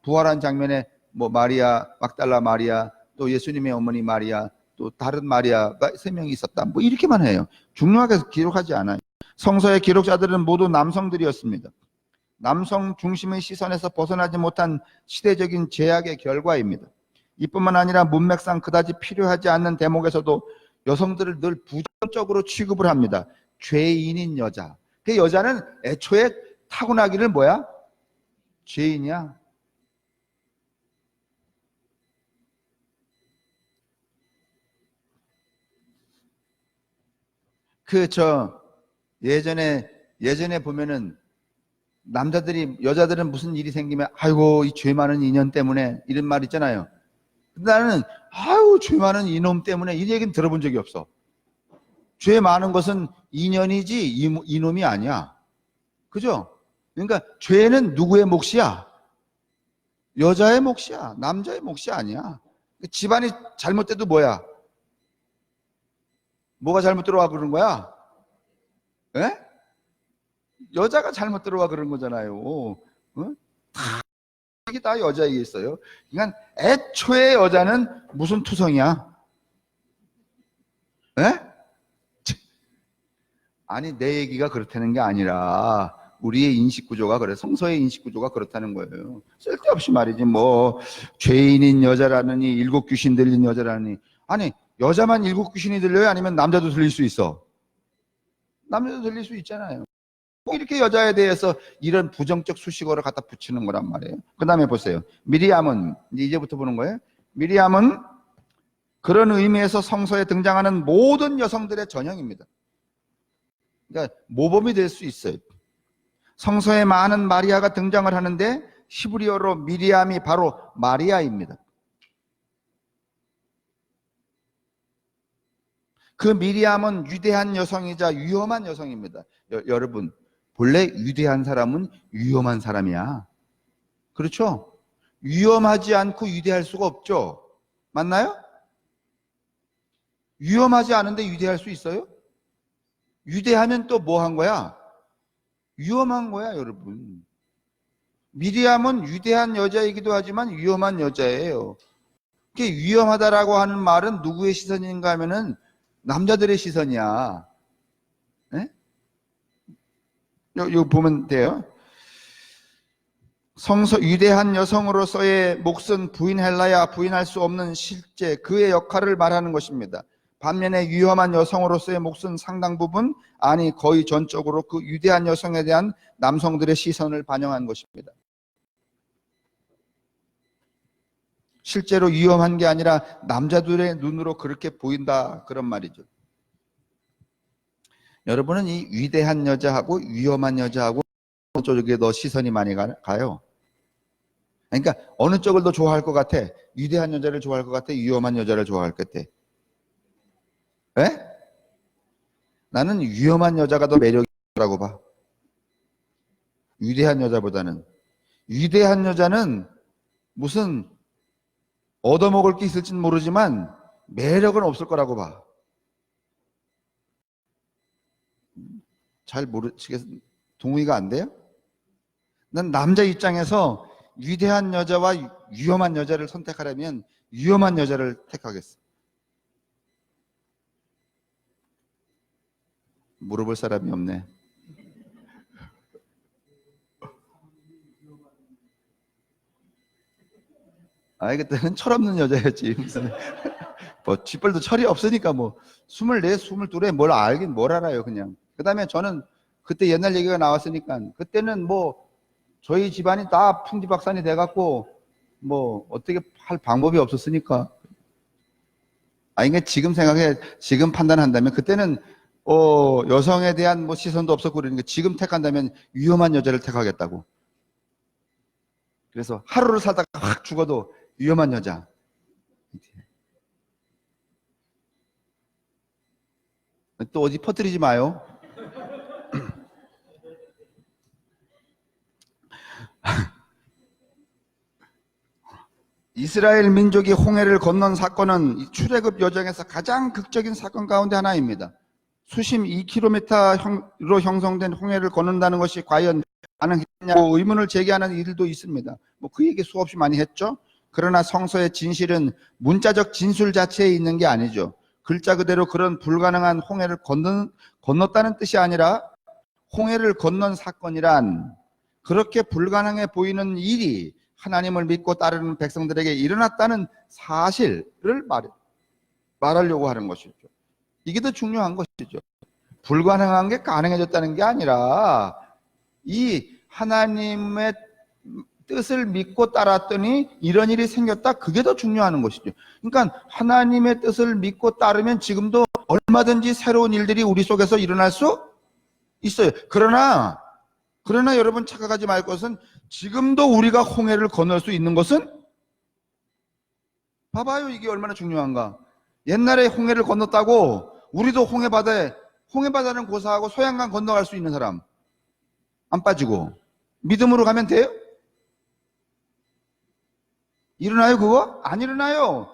부활한 장면에 뭐 마리아, 막달라 마리아, 또 예수님의 어머니 마리아, 또 다른 마리아가 3명이 있었다. 뭐 이렇게만 해요. 중요하게 기록하지 않아요. 성서의 기록자들은 모두 남성들이었습니다. 남성 중심의 시선에서 벗어나지 못한 시대적인 제약의 결과입니다. 이뿐만 아니라 문맥상 그다지 필요하지 않는 대목에서도 여성들을 늘 부정적으로 취급을 합니다. 죄인인 여자. 그 여자는 애초에 타고나기를 뭐야? 죄인이야. 예전에 보면은 여자들은 무슨 일이 생기면 아이고 이 죄 많은 인연 때문에 이런 말 있잖아요. 나는 아유 죄 많은 이놈 때문에 이 얘기는 들어본 적이 없어. 죄 많은 것은 인연이지 이놈이 아니야. 그죠? 그러니까 죄는 누구의 몫이야? 여자의 몫이야. 남자의 몫이 아니야. 집안이 잘못돼도 뭐야? 뭐가 잘못 들어와 그러는 거야? 에? 여자가 잘못 들어와 그런 거잖아요. 어? 이게 다 여자에게 있어요. 그러니까 애초에 여자는 무슨 투성이야? 에? 아니 내 얘기가 그렇다는 게 아니라 우리의 인식구조가 그래. 성서의 인식구조가 그렇다는 거예요. 쓸데없이 말이지 뭐 죄인인 여자라느니 일곱 귀신 들린 여자라느니. 아니 여자만 일곱 귀신이 들려요? 아니면 남자도 들릴 수 있어? 남자도 들릴 수 있잖아요. 꼭 이렇게 여자에 대해서 이런 부정적 수식어를 갖다 붙이는 거란 말이에요. 그 다음에 보세요. 미리암은 이제부터 보는 거예요. 미리암은 그런 의미에서 성서에 등장하는 모든 여성들의 전형입니다. 그러니까 모범이 될 수 있어요. 성서에 많은 마리아가 등장을 하는데 히브리어로 미리암이 바로 마리아입니다. 그 미리암은 위대한 여성이자 위험한 여성입니다. 여러분 본래 위대한 사람은 위험한 사람이야. 그렇죠? 위험하지 않고 위대할 수가 없죠. 맞나요? 위험하지 않은데 위대할 수 있어요? 위대하면 또 뭐 한 거야? 위험한 거야, 여러분. 미리암은 위대한 여자이기도 하지만 위험한 여자예요. 그게 위험하다라고 하는 말은 누구의 시선인가 하면은 남자들의 시선이야. 네? 여기 보면 돼요. 위대한 여성으로서의 몫은 부인할라야 부인할 수 없는 실제 그의 역할을 말하는 것입니다. 반면에 위험한 여성으로서의 몫은 상당 부분, 아니 거의 전적으로 그 위대한 여성에 대한 남성들의 시선을 반영한 것입니다. 실제로 위험한 게 아니라 남자들의 눈으로 그렇게 보인다 그런 말이죠. 여러분은 이 위대한 여자하고 위험한 여자하고 어느 쪽에 더 시선이 많이 가요? 그러니까 어느 쪽을 더 좋아할 것 같아? 위대한 여자를 좋아할 것 같아? 위험한 여자를 좋아할 것 같아? 에? 나는 위험한 여자가 더 매력이라고 봐. 위대한 여자보다는. 위대한 여자는 무슨 얻어먹을 게 있을지는 모르지만 매력은 없을 거라고 봐. 잘 모르시겠어요? 동의가 안 돼요? 난 남자 입장에서 위대한 여자와 위험한 여자를 선택하려면 위험한 여자를 택하겠어. 물어볼 사람이 없네. 아, 그때는 철없는 여자였지. 무슨, 뭐, 쥐뿔도 철이 없으니까 뭐, 24, 22에 뭘 알긴 뭘 알아요, 그냥. 그 다음에 저는 그때 옛날 얘기가 나왔으니까, 그때는 뭐, 저희 집안이 다 풍지박산이 돼갖고, 뭐, 어떻게 할 방법이 없었으니까. 아, 이게 지금 생각해, 지금 판단한다면, 그때는, 여성에 대한 뭐 시선도 없었고 그러니까 지금 택한다면 위험한 여자를 택하겠다고. 그래서 하루를 살다가 확 죽어도 위험한 여자. 또 어디 퍼뜨리지 마요. 이스라엘 민족이 홍해를 건넌 사건은 출애굽 여정에서 가장 극적인 사건 가운데 하나입니다. 수심 2km로 형성된 홍해를 건넌다는 것이 과연 가능했냐고 의문을 제기하는 이들도 있습니다. 뭐 그 얘기 수없이 많이 했죠. 그러나 성서의 진실은 문자적 진술 자체에 있는 게 아니죠. 글자 그대로 그런 불가능한 홍해를 건넜다는 뜻이 아니라 홍해를 건넌 사건이란 그렇게 불가능해 보이는 일이 하나님을 믿고 따르는 백성들에게 일어났다는 사실을 말하려고 하는 것이죠. 이게 더 중요한 것이죠. 불가능한 게 가능해졌다는 게 아니라 이 하나님의 뜻을 믿고 따랐더니 이런 일이 생겼다. 그게 더 중요한 것이죠. 그러니까 하나님의 뜻을 믿고 따르면 지금도 얼마든지 새로운 일들이 우리 속에서 일어날 수 있어요. 그러나 여러분 착각하지 말 것은 지금도 우리가 홍해를 건널 수 있는 것은 봐봐요. 이게 얼마나 중요한가. 옛날에 홍해를 건넜다고 우리도 홍해바다는 고사하고 소양강 건너갈 수 있는 사람 안 빠지고 믿음으로 가면 돼요? 일어나요 그거? 안 일어나요.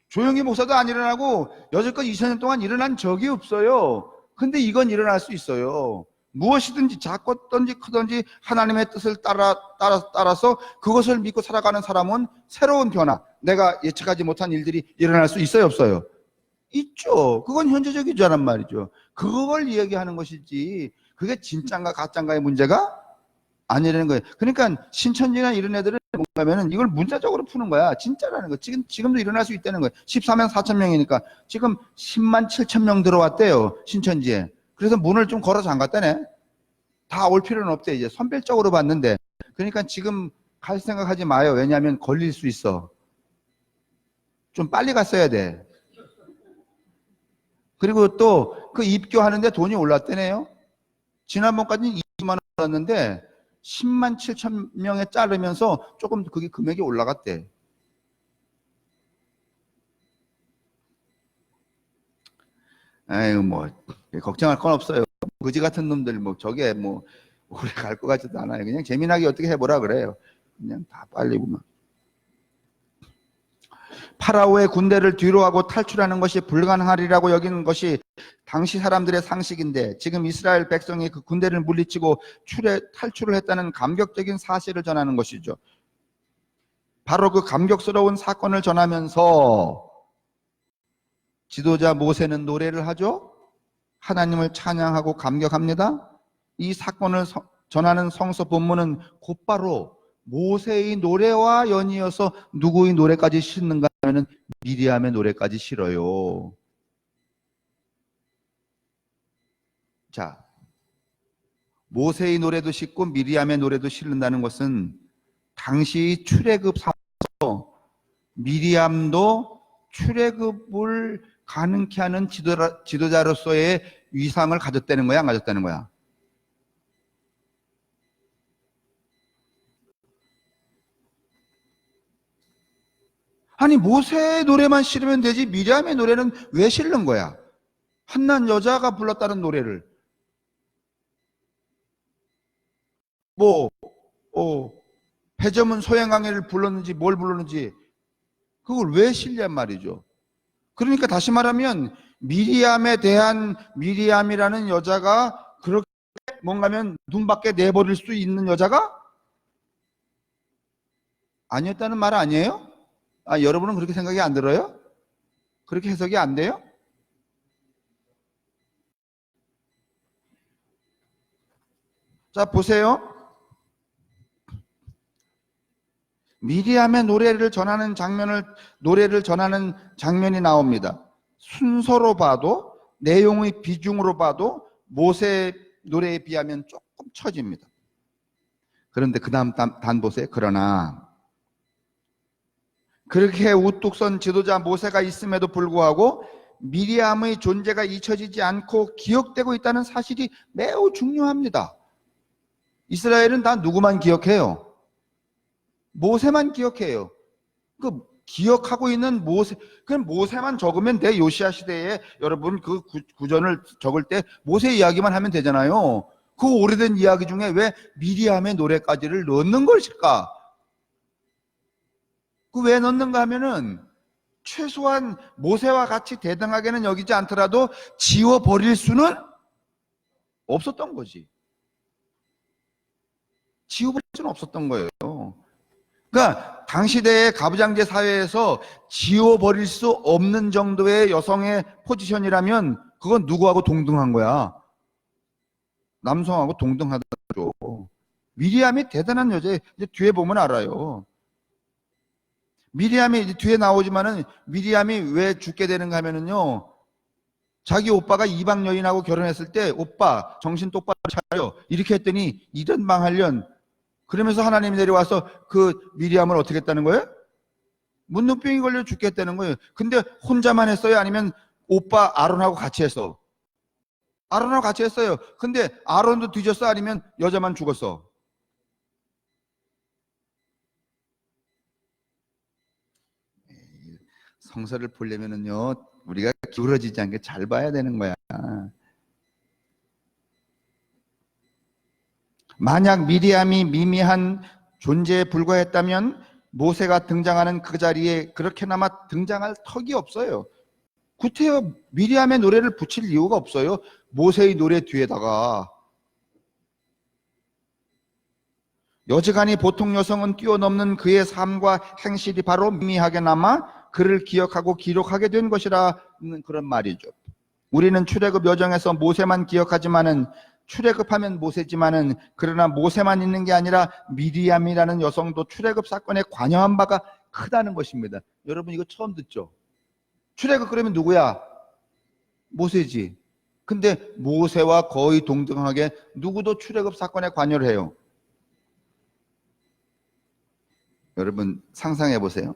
조용히 목사도 안 일어나고 여태껏 2000년 동안 일어난 적이 없어요. 근데 이건 일어날 수 있어요. 무엇이든지 작든지 크든지 하나님의 뜻을 따라서 그것을 믿고 살아가는 사람은 새로운 변화, 내가 예측하지 못한 일들이 일어날 수 있어요 없어요? 있죠. 그건 현재적이잖아 말이죠. 그걸 이야기하는 것이지 그게 진짠가 가짠가의 문제가 아니라는 거예요. 그러니까 신천지나 이런 애들은 뭔가면은 이걸 문자적으로 푸는 거야. 진짜라는 거. 지금도 일어날 수 있다는 거예요. 14만 4천 명이니까 지금 10만 7천 명 들어왔대요. 신천지에. 그래서 문을 좀 걸어 잠갔다네. 다 올 필요는 없대. 이제 선별적으로 봤는데. 그러니까 지금 갈 생각하지 마요. 왜냐하면 걸릴 수 있어. 좀 빨리 갔어야 돼. 그리고 또 그 입교하는데 돈이 올랐대네요. 지난번까지는 20만 원 올랐는데 10만 7천 명에 자르면서 조금 그게 금액이 올라갔대. 에이 뭐 걱정할 건 없어요. 그지 같은 놈들 뭐 저게 뭐 오래 갈 것 같지도 않아요. 그냥 재미나게 어떻게 해보라 그래요. 그냥 다 빨리 보면. 파라오의 군대를 뒤로하고 탈출하는 것이 불가능하리라고 여기는 것이 당시 사람들의 상식인데 지금 이스라엘 백성이 그 군대를 물리치고 탈출을 했다는 감격적인 사실을 전하는 것이죠. 바로 그 감격스러운 사건을 전하면서 지도자 모세는 노래를 하죠. 하나님을 찬양하고 감격합니다. 이 사건을 전하는 성서 본문은 곧바로 모세의 노래와 연이어서 누구의 노래까지 실는가 하면 미리암의 노래까지 실어요. 자, 모세의 노래도 싣고 미리암의 노래도 실른다는 것은 당시 출애굽 사서 미리암도 출애굽을 가능케 하는 지도자로서의 위상을 가졌다는 거야, 안 가졌다는 거야? 아니 모세의 노래만 실으면 되지 미리암의 노래는 왜 실는 거야? 한난 여자가 불렀다는 노래를 뭐 해저문 소양강에를 불렀는지 뭘 불렀는지 그걸 왜 실냔 말이죠. 그러니까 다시 말하면 미리암에 대한 미리암이라는 여자가 그렇게 뭔가면 눈밖에 내버릴 수 있는 여자가 아니었다는 말 아니에요? 아, 여러분은 그렇게 생각이 안 들어요? 그렇게 해석이 안 돼요? 자, 보세요. 미리암의 노래를 전하는 장면이 나옵니다. 순서로 봐도, 내용의 비중으로 봐도 모세 노래에 비하면 조금 처집니다. 그런데 그 다음 단 보세요. 그러나 그렇게 우뚝 선 지도자 모세가 있음에도 불구하고 미리암의 존재가 잊혀지지 않고 기억되고 있다는 사실이 매우 중요합니다. 이스라엘은 다 누구만 기억해요? 모세만 기억해요. 그 기억하고 있는 모세, 그럼 모세만 적으면 돼. 요시야 시대에 여러분 그 구전을 적을 때 모세 이야기만 하면 되잖아요. 그 오래된 이야기 중에 왜 미리암의 노래까지를 넣는 것일까? 그 왜 넣는가 하면은 최소한 모세와 같이 대등하게는 여기지 않더라도 지워버릴 수는 없었던 거지. 지워버릴 수는 없었던 거예요. 그러니까 당시대의 가부장제 사회에서 지워버릴 수 없는 정도의 여성의 포지션이라면 그건 누구하고 동등한 거야? 남성하고 동등하다죠. 미리암이 대단한 여자예요. 이제 뒤에 보면 알아요. 미리암이 이제 뒤에 나오지만은 미리암이 왜 죽게 되는가 하면은요, 자기 오빠가 이방 여인하고 결혼했을 때 오빠 정신 똑바로 차려 이렇게 했더니 이런 망할련, 그러면서 하나님이 내려와서 그 미리암을 어떻게 했다는 거예요? 문둥병이 걸려 죽게 했다는 거예요. 근데 혼자만 했어요? 아니면 오빠 아론하고 같이 했어? 아론하고 같이 했어요. 근데 아론도 뒤졌어? 아니면 여자만 죽었어? 성서를 보려면은요, 우리가 기울어지지 않게 잘 봐야 되는 거야. 만약 미리암이 미미한 존재에 불과했다면 모세가 등장하는 그 자리에 그렇게나마 등장할 턱이 없어요. 구태여 미리암의 노래를 붙일 이유가 없어요. 모세의 노래 뒤에다가. 여지간히 보통 여성은 뛰어넘는 그의 삶과 행실이 바로 미미하게 남아 그를 기억하고 기록하게 된 것이라는 그런 말이죠. 우리는 출애굽 여정에서 모세만 기억하지만은, 출애굽하면 모세지만은, 그러나 모세만 있는 게 아니라 미리암이라는 여성도 출애굽 사건에 관여한 바가 크다는 것입니다. 여러분 이거 처음 듣죠? 출애굽 그러면 누구야? 모세지. 근데 모세와 거의 동등하게 누구도 출애굽 사건에 관여를 해요. 여러분 상상해 보세요.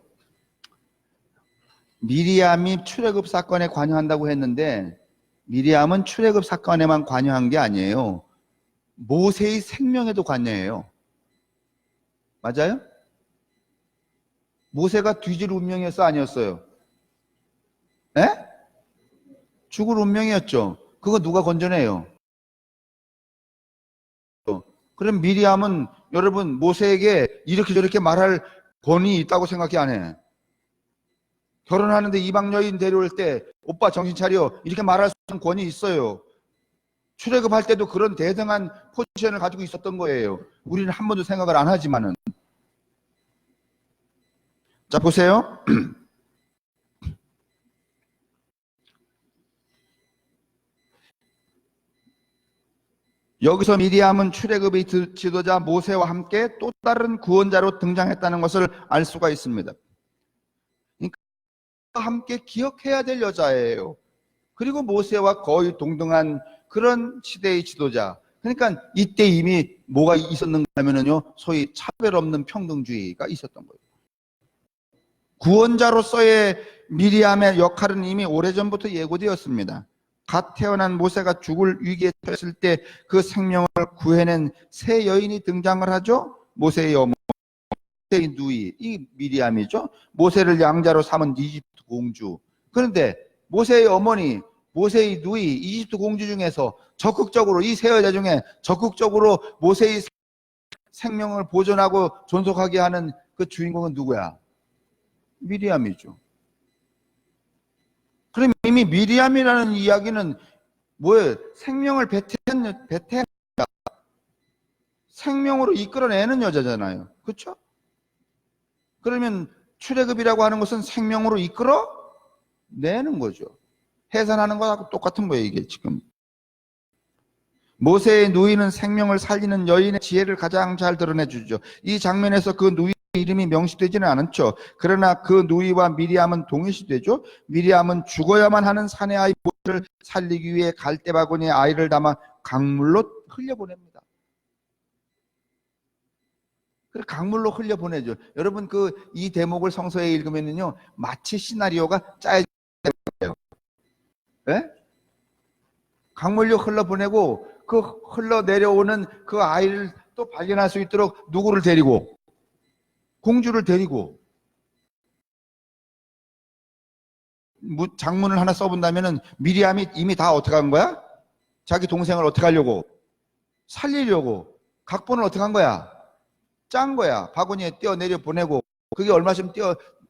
미리암이 출애굽 사건에 관여한다고 했는데 미리암은 출애굽 사건에만 관여한 게 아니에요. 모세의 생명에도 관여해요. 맞아요? 모세가 뒤질 운명이었어, 아니었어요? 에? 죽을 운명이었죠. 그거 누가 건져내요? 그럼 미리암은 여러분 모세에게 이렇게 저렇게 말할 권위 있다고 생각이 안 해? 결혼하는데 이방 여인 데려올 때 오빠 정신 차려 이렇게 말할 수 있는 권위 있어요. 출애굽할 때도 그런 대등한 포지션을 가지고 있었던 거예요. 우리는 한 번도 생각을 안 하지만은. 자 보세요. 여기서 미리암은 출애굽의 지도자 모세와 함께 또 다른 구원자로 등장했다는 것을 알 수가 있습니다. 그러니까 함께 기억해야 될 여자예요. 그리고 모세와 거의 동등한 그런 시대의 지도자. 그러니까 이때 이미 뭐가 있었는가 하면은요, 소위 차별 없는 평등주의가 있었던 거예요. 구원자로서의 미리암의 역할은 이미 오래전부터 예고되었습니다. 갓 태어난 모세가 죽을 위기에 처했을 때 그 생명을 구해낸 새 여인이 등장을 하죠. 모세의 어머니, 모세의 누이, 이 미리암이죠. 모세를 양자로 삼은 이집트 공주. 그런데 모세의 어머니, 모세의 누이, 이집트 공주 중에서 적극적으로, 이 세 여자 중에 적극적으로 모세의 생명을 보존하고 존속하게 하는 그 주인공은 누구야? 미리암이죠. 그럼 이미 미리암이라는 이야기는 뭐예요? 생명을 배태한 생명으로 이끌어내는 여자잖아요. 그렇죠? 그러면 출애굽이라고 하는 것은 생명으로 이끌어내는 거죠. 해산하는 거하고 똑같은 거예요, 이게 지금. 모세의 누이는 생명을 살리는 여인의 지혜를 가장 잘 드러내 주죠. 이 장면에서 그 누이 이름이 명시되지는 않았죠. 그러나 그 누이와 미리암은 동일시되죠. 미리암은 죽어야만 하는 사내 아이 모세를 살리기 위해 갈대바구니에 아이를 담아 강물로 흘려보냅니다. 그래 강물로 흘려보내죠. 여러분 이 대목을 성서에 읽으면요 마치 시나리오가 짜여져요. 예? 강물로 흘러보내고 그 흘러내려오는 그 아이를 또 발견할 수 있도록 누구를 데리고? 공주를 데리고 장문을 하나 써본다면은 미리암이 이미 다 어떻게 한 거야? 자기 동생을 어떻게 하려고? 살리려고 각본을 어떻게 한 거야? 짠 거야. 바구니에 뛰어내려 보내고 그게 얼마쯤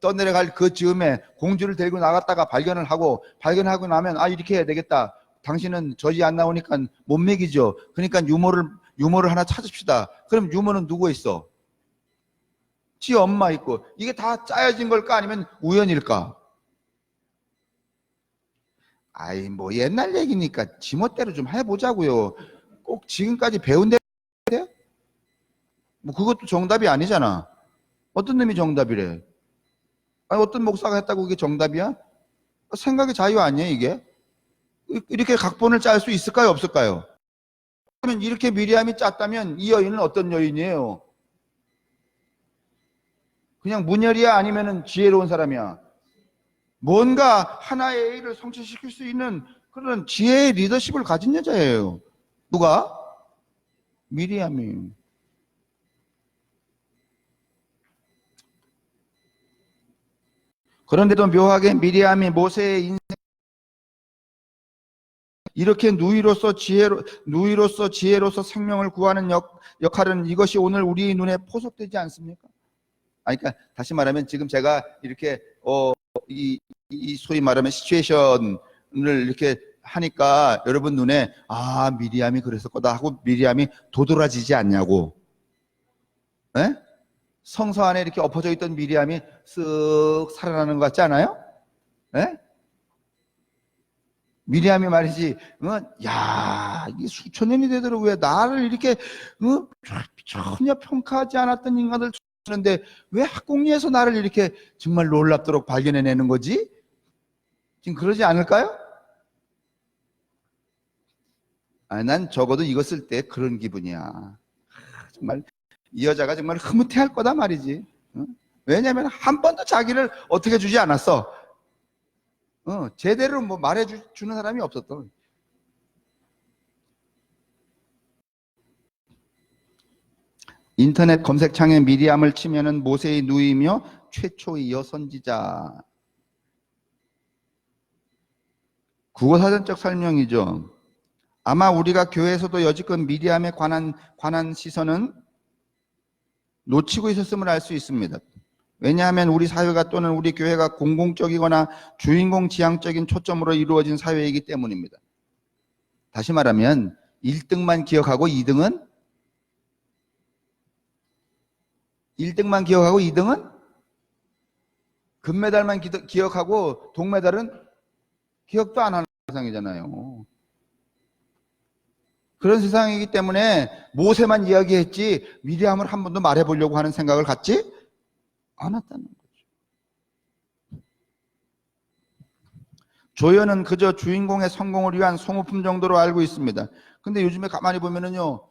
떠내려갈 그 즈음에 공주를 데리고 나갔다가 발견하고 나면 이렇게 해야 되겠다. 당신은 젖이 안 나오니까 못 먹이죠. 그러니까 유모를 하나 찾읍시다. 그럼 유모는 누구 있어? 지 엄마 있고. 이게 다 짜여진 걸까 아니면 우연일까? 뭐 옛날 얘기니까 지멋대로 좀 해보자고요. 꼭 지금까지 배운 대로 뭐 그것도 정답이 아니잖아. 어떤 놈이 정답이래? 어떤 목사가 했다고 그게 정답이야? 생각의 자유 아니에요 이게? 이렇게 각본을 짤 수 있을까요 없을까요? 그러면 이렇게 미리암이 짰다면 이 여인은 어떤 여인이에요? 그냥 문열이야 아니면은 지혜로운 사람이야? 뭔가 하나의 일을 성취시킬 수 있는 그런 지혜의 리더십을 가진 여자예요. 누가? 미리암이. 그런데도 묘하게 미리암이 모세의 인생 이렇게 누이로서 지혜로서 생명을 구하는 역할은 이것이 오늘 우리 눈에 포섭되지 않습니까? 그러니까 다시 말하면 지금 제가 이렇게 이 소위 말하면 시츄에이션을 이렇게 하니까 여러분 눈에 미리암이 그랬을 거다 하고 미리암이 도드라지지 않냐고. 에? 성서 안에 이렇게 엎어져 있던 미리암이 쓱 살아나는 것 같지 않아요? 에? 미리암이 말이지, 야, 이게 수천 년이 되도록 왜 나를 이렇게 전혀 평가하지 않았던 인간들 하는데 왜 학공리에서 나를 이렇게 정말 놀랍도록 발견해내는 거지? 지금 그러지 않을까요? 난 적어도 이거 쓸 때 그런 기분이야. 정말 이 여자가 정말 흐뭇해할 거다 말이지. 왜냐하면 한 번도 자기를 어떻게 주지 않았어. 제대로 뭐 말해주는 사람이 없었던. 인터넷 검색창에 미리암을 치면은 모세의 누이며 최초의 여선지자. 국어사전적 설명이죠. 아마 우리가 교회에서도 여지껏 미리암에 관한 시선은 놓치고 있었음을 알 수 있습니다. 왜냐하면 우리 사회가 또는 우리 교회가 공공적이거나 주인공 지향적인 초점으로 이루어진 사회이기 때문입니다. 다시 말하면 1등만 기억하고 2등은? 1등만 기억하고 2등은? 금메달만 기억하고 동메달은 기억도 안 하는 세상이잖아요. 그런 세상이기 때문에 모세만 이야기했지 미리암을 한 번도 말해보려고 하는 생각을 갖지 않았다는 거죠. 조연은 그저 주인공의 성공을 위한 소모품 정도로 알고 있습니다. 근데 요즘에 가만히 보면은요,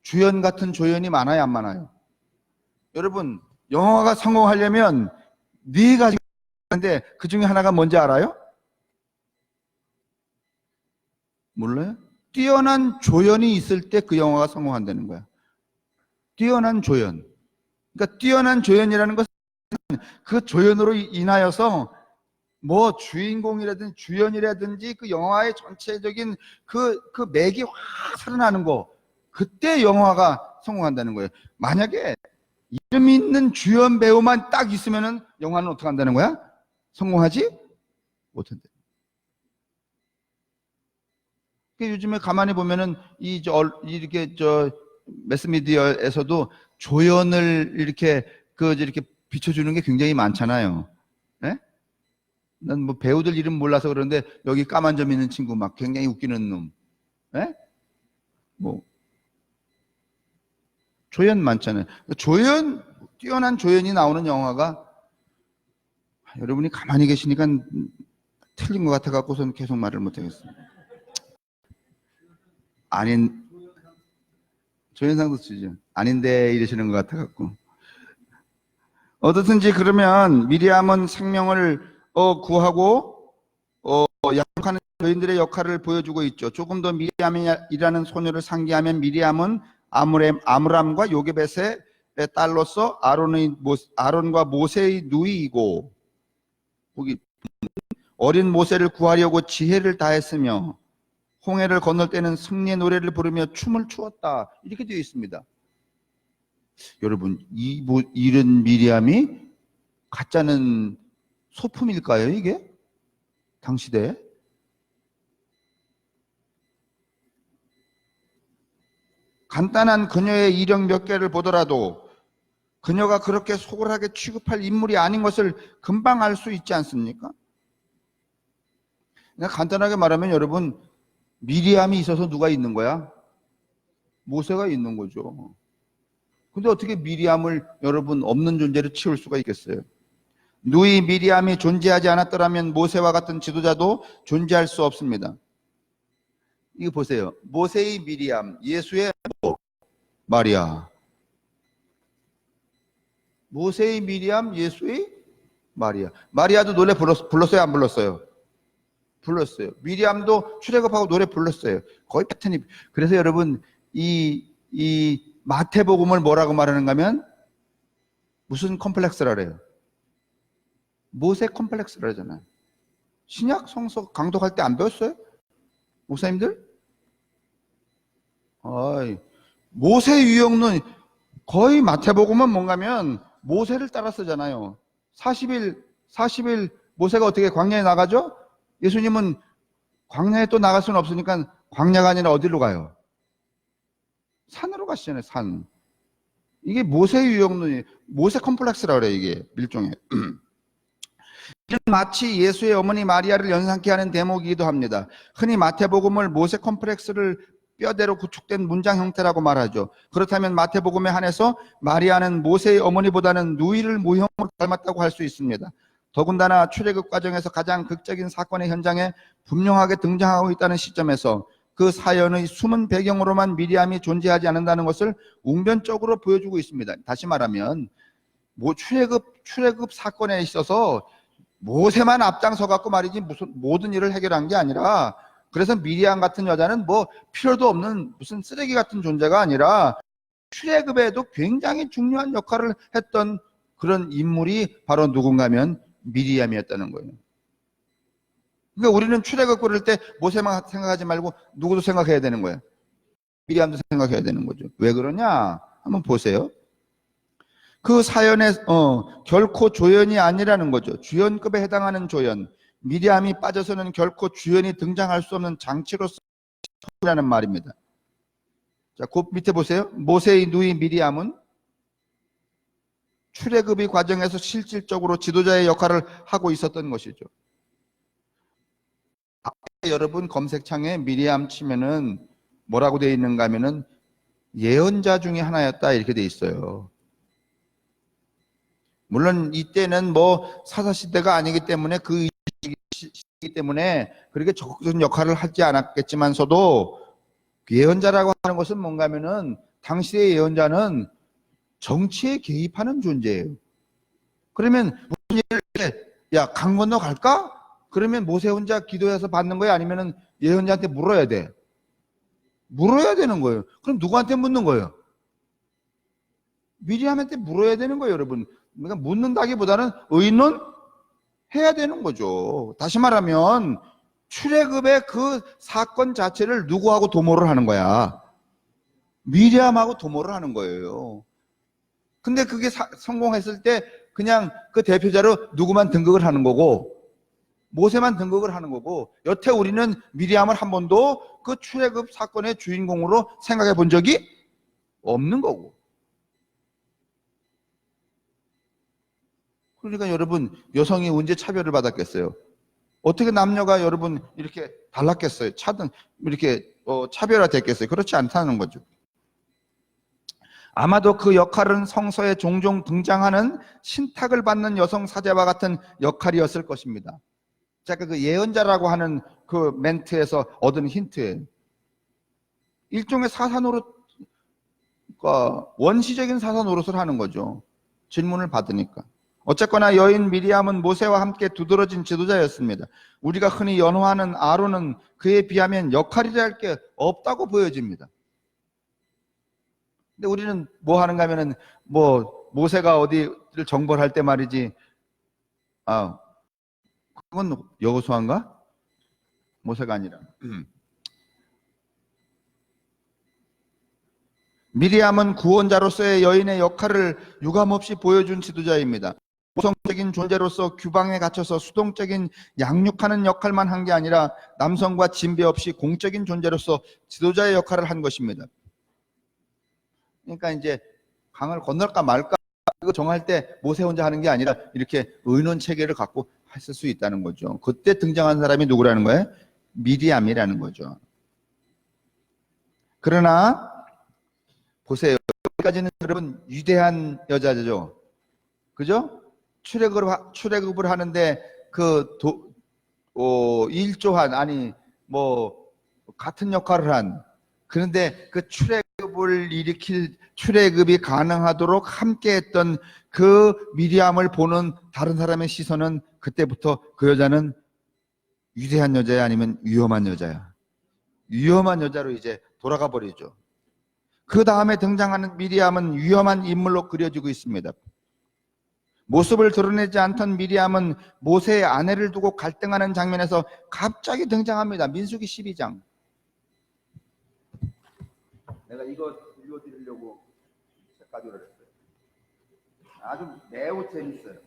주연 같은 조연이 많아요, 안 많아요? 여러분, 영화가 성공하려면 네 가지가 있는데 그 중에 하나가 뭔지 알아요? 몰라요? 뛰어난 조연이 있을 때 그 영화가 성공한다는 거야. 뛰어난 조연. 그러니까 뛰어난 조연이라는 것은 그 조연으로 인하여서 뭐 주인공이라든지 주연이라든지 그 영화의 전체적인 그 맥이 확 살아나는 거, 그때 영화가 성공한다는 거예요. 만약에 이름 있는 주연 배우만 딱 있으면은 영화는 어떻게 한다는 거야? 성공하지 못한다. 요즘에 가만히 보면은 이렇게 매스미디어에서도 조연을 이렇게 비춰주는 게 굉장히 많잖아요. 예? 난 뭐 배우들 이름 몰라서 그러는데 여기 까만 점 있는 친구 막 굉장히 웃기는 놈. 예? 뭐 조연 많잖아요. 조연 뛰어난 조연이 나오는 영화가, 여러분이 가만히 계시니까 틀린 것 같아 갖고선 계속 말을 못 하겠어요. 아닌, 조연상도 주죠. 아닌데 이러시는 것 같아 갖고. 어떻든지 그러면 미리암은 생명을 구하고 약속하는 여인들의 역할을 보여주고 있죠. 조금 더 미리암이라는 소녀를 상기하면, 미리암은 아므람과 요게벳의 딸로서 아론과 모세의 누이이고, 거기 어린 모세를 구하려고 지혜를 다했으며 홍해를 건널 때는 승리의 노래를 부르며 춤을 추었다, 이렇게 되어 있습니다. 여러분, 이런 미리암이 가짜는 소품일까요, 이게? 당시대? 간단한 그녀의 이력 몇 개를 보더라도 그녀가 그렇게 소홀하게 취급할 인물이 아닌 것을 금방 알 수 있지 않습니까? 그냥 간단하게 말하면 여러분, 미리암이 있어서 누가 있는 거야? 모세가 있는 거죠. 근데 어떻게 미리암을 여러분 없는 존재로 치울 수가 있겠어요? 누이 미리암이 존재하지 않았더라면 모세와 같은 지도자도 존재할 수 없습니다. 이거 보세요. 모세의 미리암, 예수의 마리아. 모세의 미리암, 예수의 마리아. 마리아도 노래 불렀어요, 안 불렀어요? 불렀어요. 미리암도 출애굽하고 노래 불렀어요. 거의 패턴이. 그래서 여러분, 이 마태복음을 뭐라고 말하는가 하면 무슨 컴플렉스라 그래요? 모세 컴플렉스라 하잖아요. 신약 성서 강독할 때 안 배웠어요? 목사님들? 모세 유형론, 거의 마태복음은 뭔가 하면 모세를 따라 쓰잖아요. 40일 모세가 어떻게 광야에 나가죠? 예수님은 광야에 또 나갈 수는 없으니까 광야가 아니라 어디로 가요? 산으로 가시잖아요, 산. 이게 모세 유형론이, 모세 컴플렉스라 그래요, 이게 일종의. 이는 마치 예수의 어머니 마리아를 연상케 하는 대목이기도 합니다. 흔히 마태복음을 모세 컴플렉스를 뼈대로 구축된 문장 형태라고 말하죠. 그렇다면 마태복음에 한해서 마리아는 모세의 어머니보다는 누이를 모형으로 닮았다고 할 수 있습니다. 더군다나 출애굽 과정에서 가장 극적인 사건의 현장에 분명하게 등장하고 있다는 시점에서 그 사연의 숨은 배경으로만 미리암이 존재하지 않는다는 것을 웅변적으로 보여주고 있습니다. 다시 말하면 출애굽 사건에 있어서 모세만 앞장서 갖고 말이지 무슨 모든 일을 해결한 게 아니라, 그래서 미리암 같은 여자는 뭐 필요도 없는 무슨 쓰레기 같은 존재가 아니라 출애굽에도 굉장히 중요한 역할을 했던 그런 인물이 바로 누군가 하면 미리암이었다는 거예요. 그러니까 우리는 출애굽 고를 때 모세만 생각하지 말고 누구도 생각해야 되는 거예요. 미리암도 생각해야 되는 거죠. 왜 그러냐? 한번 보세요. 그 사연에 결코 조연이 아니라는 거죠. 주연급에 해당하는 조연. 미리암이 빠져서는 결코 주연이 등장할 수 없는 장치로서라는 말입니다. 자, 그 밑에 보세요. 모세의 누이 미리암은 출애굽의 과정에서 실질적으로 지도자의 역할을 하고 있었던 것이죠. 여러분 검색창에 미리암 치면은 뭐라고 되어 있는가 하면은 예언자 중에 하나였다, 이렇게 되어 있어요. 물론 이때는 뭐 사사시대가 아니기 때문에 그 시기 때문에 그렇게 적극적인 역할을 하지 않았겠지만서도, 예언자라고 하는 것은 뭔가 하면은 당시의 예언자는 정치에 개입하는 존재예요. 그러면 무슨 일을 야, 강 건너 갈까? 그러면 모세 혼자 기도해서 받는 거예요? 아니면은 예언자한테 물어야 돼? 물어야 되는 거예요. 그럼 누구한테 묻는 거예요? 미리암한테 물어야 되는 거예요, 여러분. 그러니까 묻는다기보다는 의논해야 되는 거죠. 다시 말하면 출애굽의 그 사건 자체를 누구하고 도모를 하는 거야? 미리암하고 도모를 하는 거예요. 근데 그게 성공했을 때 그냥 그 대표자로 누구만 등극을 하는 거고, 모세만 등극을 하는 거고, 여태 우리는 미리암을 한 번도 그 출애굽 사건의 주인공으로 생각해 본 적이 없는 거고. 그러니까 여러분, 여성이 언제 차별을 받았겠어요? 어떻게 남녀가 여러분 이렇게 달랐겠어요? 이렇게 차별화 됐겠어요? 그렇지 않다는 거죠. 아마도 그 역할은 성서에 종종 등장하는 신탁을 받는 여성 사제와 같은 역할이었을 것입니다. 제가 그 예언자라고 하는 그 멘트에서 얻은 힌트예요. 일종의 사사 노릇, 원시적인 사사 노릇을 하는 거죠. 질문을 받으니까. 어쨌거나 여인 미리암은 모세와 함께 두드러진 지도자였습니다. 우리가 흔히 연호하는 아론은 그에 비하면 역할이라 할 게 없다고 보여집니다. 근데 우리는 뭐 하는가 하면은 모세가 어디를 정벌할 때 말이지, 그건 여호수아인가? 모세가 아니라. 미리암은 구원자로서의 여인의 역할을 유감없이 보여준 지도자입니다. 모성적인 존재로서 규방에 갇혀서 수동적인 양육하는 역할만 한 게 아니라 남성과 진배 없이 공적인 존재로서 지도자의 역할을 한 것입니다. 그러니까 이제 강을 건널까 말까 이거 정할 때 모세 혼자 하는 게 아니라 이렇게 의논 체계를 갖고 했을 수 있다는 거죠. 그때 등장한 사람이 누구라는 거예요? 미리암이라는 거죠. 그러나 보세요. 여기까지는 여러분 위대한 여자죠. 그죠? 출애굽을 하는데 일조한, 아니 같은 역할을 한, 그런데 그 출애굽을 일으킬, 출애굽이 가능하도록 함께했던 그 미리암을 보는 다른 사람의 시선은 그때부터 그 여자는 위대한 여자야 아니면 위험한 여자야? 위험한 여자로 이제 돌아가 버리죠. 그 다음에 등장하는 미리암은 위험한 인물로 그려지고 있습니다. 모습을 드러내지 않던 미리암은 모세의 아내를 두고 갈등하는 장면에서 갑자기 등장합니다. 민수기 12장. 내가 이거 읽어드리려고 가져오라 했어요. 아주 매우 재밌어요.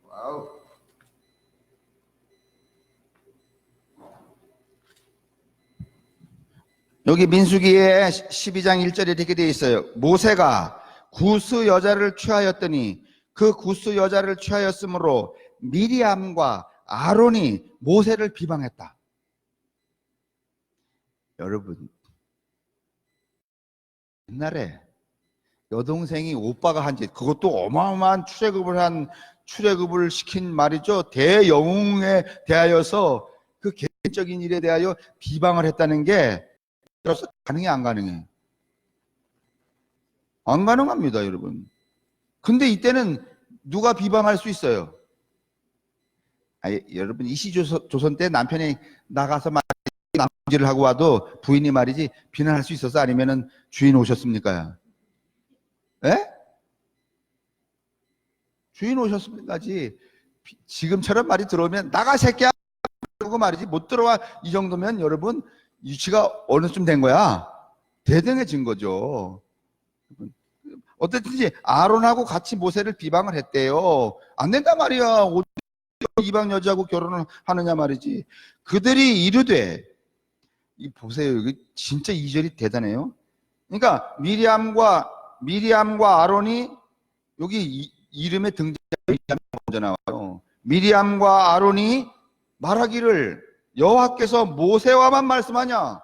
와우. 여기 민수기의 12장 1절에 이렇게 되어 있어요. 모세가 구스 여자를 취하였더니 그 구스 여자를 취하였으므로 미리암과 아론이 모세를 비방했다. 여러분, 옛날에 여동생이 오빠가 한 짓, 그것도 어마어마한 출애굽을 시킨 말이죠. 대영웅에 대하여서 그 개인적인 일에 대하여 비방을 했다는 게 그래서 가능해, 안 가능해? 안 가능합니다, 여러분. 근데 이때는 누가 비방할 수 있어요? 여러분, 이시조선 때 남편이 나가서 남질을 하고 와도 부인이 말이지 비난할 수 있었어? 아니면은 주인 오셨습니까? 예? 주인 오셨습니까지. 지금처럼 말이 들어오면 나가 새끼야 그러고 말이지, 못 들어와. 이 정도면 여러분 유치가 어느 쯤 된 거야? 대등해진 거죠. 어쨌든지 아론하고 같이 모세를 비방을 했대요. 안 된단 말이야. 이방 여자하고 결혼을 하느냐 말이지. 그들이 이르되, 보세요. 여기 진짜 2절이 대단해요. 그러니까 미리암과 아론이 여기 이름에 등장하는 먼저 나와요. 미리암과 아론이 말하기를, 여호와께서 모세와만 말씀하냐?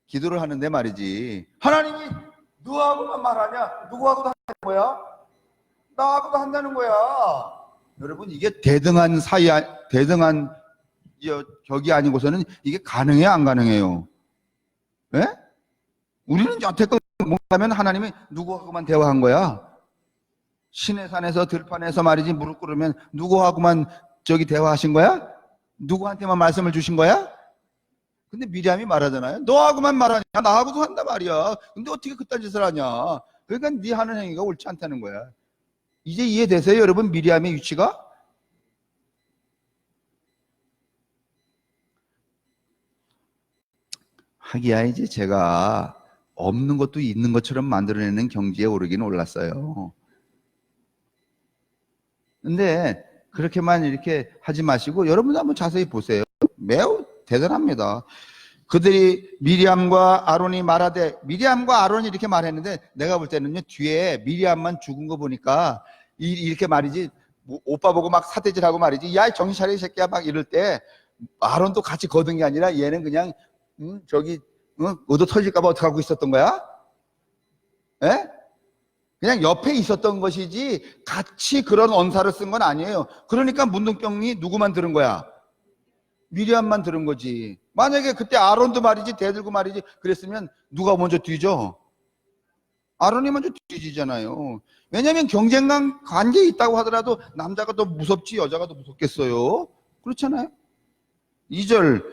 기도를 하는데 말이지, 하나님이 누구하고만 말하냐? 누구하고도 한다는 거야? 나하고도 한다는 거야. 여러분, 이게 대등한 격이 아니고서는 이게 가능해요, 안 가능해요? 예? 우리는 여태껏 뭔가면 하나님이 누구하고만 대화한 거야? 신의 산에서 들판에서 말이지 무릎 꿇으면 누구하고만 대화하신 거야? 누구한테만 말씀을 주신 거야? 근데 미리암이 말하잖아요. 너하고만 말하냐? 나하고도 한단 말이야. 근데 어떻게 그딴 짓을 하냐? 그러니까 네 하는 행위가 옳지 않다는 거야. 이제 이해되세요, 여러분? 미리암의 위치가? 하기야 이제 제가 없는 것도 있는 것처럼 만들어내는 경지에 오르긴 올랐어요. 근데 그렇게만 이렇게 하지 마시고 여러분도 한번 자세히 보세요. 매우 대단합니다. 그들이 미리암과 아론이 말하되, 미리암과 아론이 이렇게 말했는데 내가 볼 때는요, 뒤에 미리암만 죽은 거 보니까 이렇게 말이지, 오빠 보고 막 사대질하고 말이지, 야 정신 차려 이 새끼야 막 이럴 때 아론도 같이 거둔 게 아니라 얘는 그냥 의도 터질까봐 어떻게 하고 있었던 거야? 예? 그냥 옆에 있었던 것이지 같이 그런 언사를 쓴 건 아니에요. 그러니까 문둥병이 누구만 들은 거야? 미리암만 들은 거지. 만약에 그때 아론도 말이지 대들고 말이지 그랬으면 누가 먼저 뒤져? 아론이 먼저 뒤지잖아요. 왜냐하면 경쟁 관계에 있다고 하더라도 남자가 더 무섭지 여자가 더 무섭겠어요? 그렇잖아요. 2절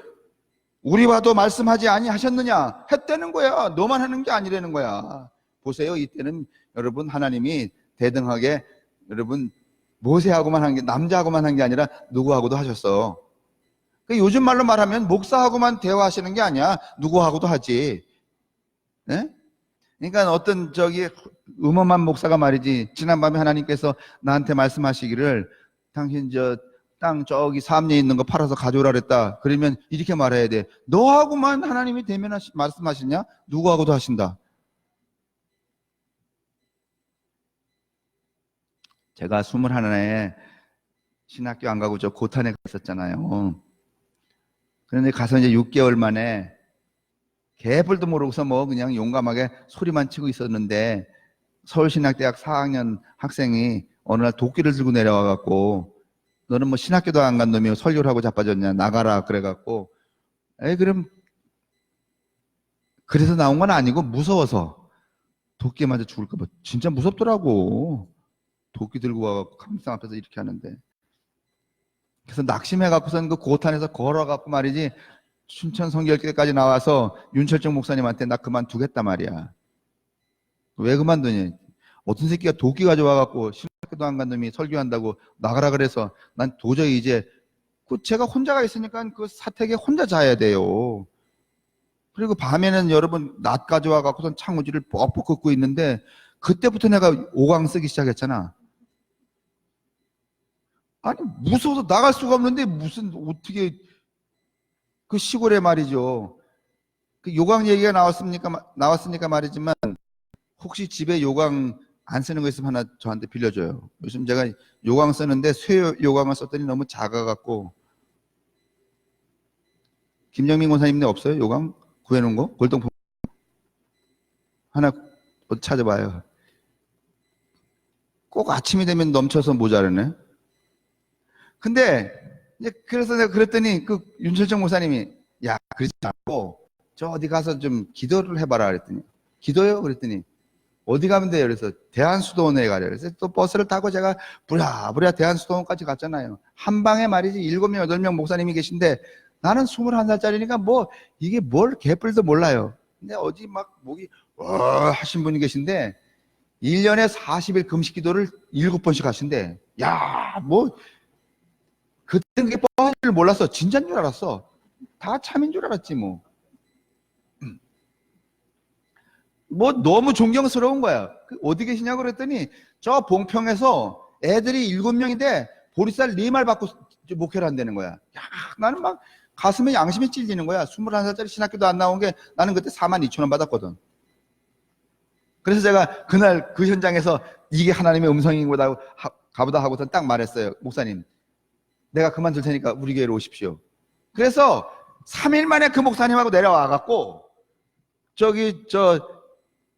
우리 와도 말씀하지 아니하셨느냐 했다는 거야. 너만 하는 게 아니라는 거야. 보세요. 이때는 여러분 하나님이 대등하게 여러분 모세하고만 한 게 남자하고만 한 게 아니라 누구하고도 하셨어. 요즘 말로 말하면 목사하고만 대화하시는 게 아니야. 누구하고도 하지. 네? 그러니까 어떤 음험한 목사가 말이지 지난밤에 하나님께서 나한테 말씀하시기를 당신 땅 저기 삼리에 있는 거 팔아서 가져오라 그랬다. 그러면 이렇게 말해야 돼. 너하고만 하나님이 말씀하시냐? 누구하고도 하신다. 제가 21에 신학교 안 가고 저 고탄에 갔었잖아요. 그런데 가서 이제 6개월 만에 개뿔도 모르고서 그냥 용감하게 소리만 치고 있었는데 서울신학대학 4학년 학생이 어느 날 도끼를 들고 내려와 갖고 너는 신학교도 안 간 놈이 설교를 하고 자빠졌냐 나가라 그래갖고 그럼 그래서 나온 건 아니고 무서워서 도끼에 맞아 죽을까 봐 진짜 무섭더라고. 도끼 들고 와갖고 감상 앞에서 이렇게 하는데 그래서 낙심해갖고선 그 고탄에서 걸어갖고 말이지 춘천 성결교회까지 나와서 윤철정 목사님한테 나 그만두겠다 말이야. 왜 그만두냐? 어떤 새끼가 도끼 가져와갖고 신학교도 안 간 놈이 설교한다고 나가라 그래서 난 도저히 이제 제가 혼자가 있으니까 그 사택에 혼자 자야 돼요. 그리고 밤에는 여러분 낫 가져와갖고선 창호지를 뻑뻑 긋고 있는데 그때부터 내가 오강 쓰기 시작했잖아. 아니 무서워서 나갈 수가 없는데 무슨 어떻게 그 시골에 말이죠. 그 요강 얘기가 나왔으니까 말이지만 혹시 집에 요강 안 쓰는 거 있으면 하나 저한테 빌려줘요. 요즘 제가 요강 쓰는데 쇠 요강을 썼더니 너무 작아갖고. 김정민 권사님네 없어요? 요강 구해놓은 거? 골동품 하나 찾아봐요. 꼭 아침이 되면 넘쳐서 모자르네. 근데 이제 그래서 내가 그랬더니 그 윤철정 목사님이 야 그러지 않고 저 어디 가서 좀 기도를 해봐라 그랬더니 기도요? 그랬더니 어디 가면 돼요? 그래서 대한수도원에 가려. 그래서 또 버스를 타고 제가 부랴부랴 대한수도원까지 갔잖아요. 한 방에 말이지 7명, 8명 목사님이 계신데 나는 21살짜리니까 이게 뭘 개뿔도 몰라요. 근데 어디 막 목이 하신 분이 계신데 1년에 40일 금식 기도를 7번씩 하신대. 야, 그때는 그게 뻥인 줄 몰랐어. 진짜인 줄 알았어. 다 참인 줄 알았지 너무 존경스러운 거야. 어디 계시냐고 그랬더니 저 봉평에서 애들이 7명인데 보리쌀 4말 받고 목회를 한다는 거야. 야, 나는 막 가슴에 양심이 찔리는 거야. 21살짜리 신학교도 안 나온 게 나는 그때 42,000원 받았거든. 그래서 제가 그날 그 현장에서 이게 하나님의 음성인 거다 가보다 하고서 딱 말했어요. 목사님, 내가 그만둘 테니까 우리 교회로 오십시오. 그래서 3일 만에 그 목사님하고 내려와갖고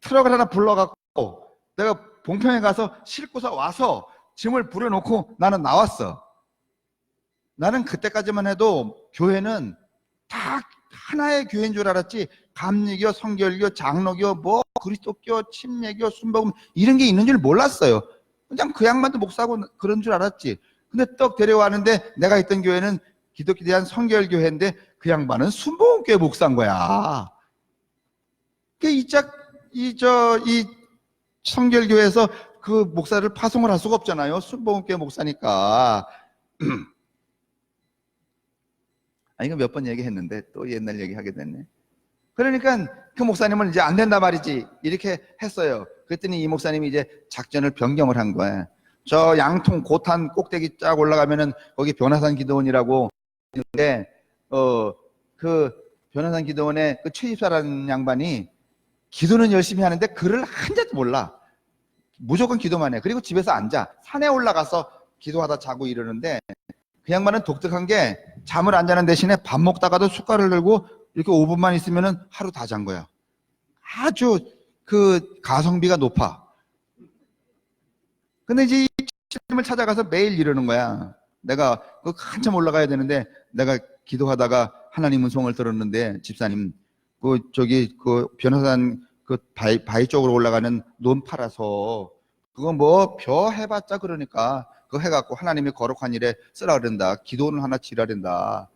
트럭을 하나 불러갖고 내가 봉평에 가서 싣고서 와서 짐을 부려놓고 나는 나왔어. 나는 그때까지만 해도 교회는 다 하나의 교회인 줄 알았지 감리교, 성결교, 장로교, 그리스도교, 침례교, 순복음 이런 게 있는 줄 몰랐어요. 그냥 그 양반도 목사고 그런 줄 알았지. 근데 떡 데려왔는데 내가 있던 교회는 기독교에 대한 성결교회인데 그 양반은 순복음교회 목사인 거야. 이 성결교회에서 그 목사를 파송을 할 수가 없잖아요. 순복음교회 목사니까. 이거 몇 번 얘기했는데 또 옛날 얘기하게 됐네. 그러니까 그 목사님은 이제 안 된다 말이지 이렇게 했어요. 그랬더니 이 목사님이 이제 작전을 변경을 한 거야. 저 양통 고탄 꼭대기 쫙 올라가면은 거기 변화산 기도원이라고 있는데 그 변화산 기도원에 그 최집사라는 양반이 기도는 열심히 하는데 글을 한 자도 몰라. 무조건 기도만 해. 그리고 집에서 앉아. 산에 올라가서 기도하다 자고 이러는데 그 양반은 독특한 게 잠을 안 자는 대신에 밥 먹다가도 숟가락을 들고 이렇게 5분만 있으면은 하루 다 잔 거야. 아주 그 가성비가 높아. 근데 이제 이 집사님을 찾아가서 매일 이러는 거야. 내가 그 한참 올라가야 되는데 내가 기도하다가 하나님 음성을 들었는데 집사님 그 저기 그 변호사단 그 바위 쪽으로 올라가는 논 팔아서 그거 뭐 벼 해봤자 그러니까 그거 해갖고 하나님이 거룩한 일에 쓰라 그런다. 기도는 하나 지라 된다.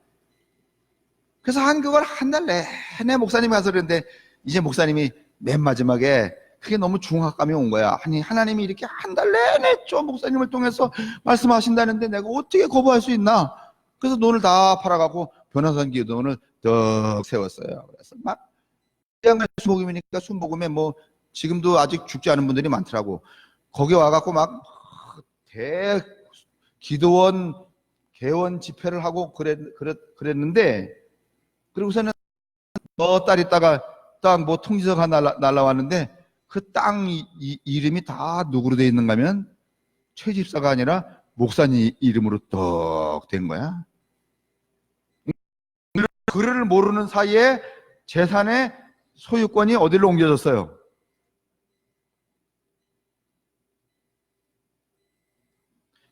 그래서 그걸 한 달 내내 목사님이 가서 그랬는데 이제 목사님이 맨 마지막에 그게 너무 중압감이 온 거야. 아니 하나님이 이렇게 한 달 내내 저 목사님을 통해서 말씀하신다는데 내가 어떻게 거부할 수 있나. 그래서 논을 다 팔아갖고 변호사단 기도원을 더 세웠어요. 그래서 막 순복음이니까 순복음에 뭐 지금도 아직 죽지 않은 분들이 많더라고. 거기 와갖고 막 기도원 개원 집회를 하고 그랬는데 그리고서는 딸 있다가 딱 뭐 통지서가 날라왔는데 그 땅 이름이 다 누구로 돼 있는가 하면 최 집사가 아니라 목사님 이름으로 떡 된 거야. 그를 모르는 사이에 재산의 소유권이 어디로 옮겨졌어요?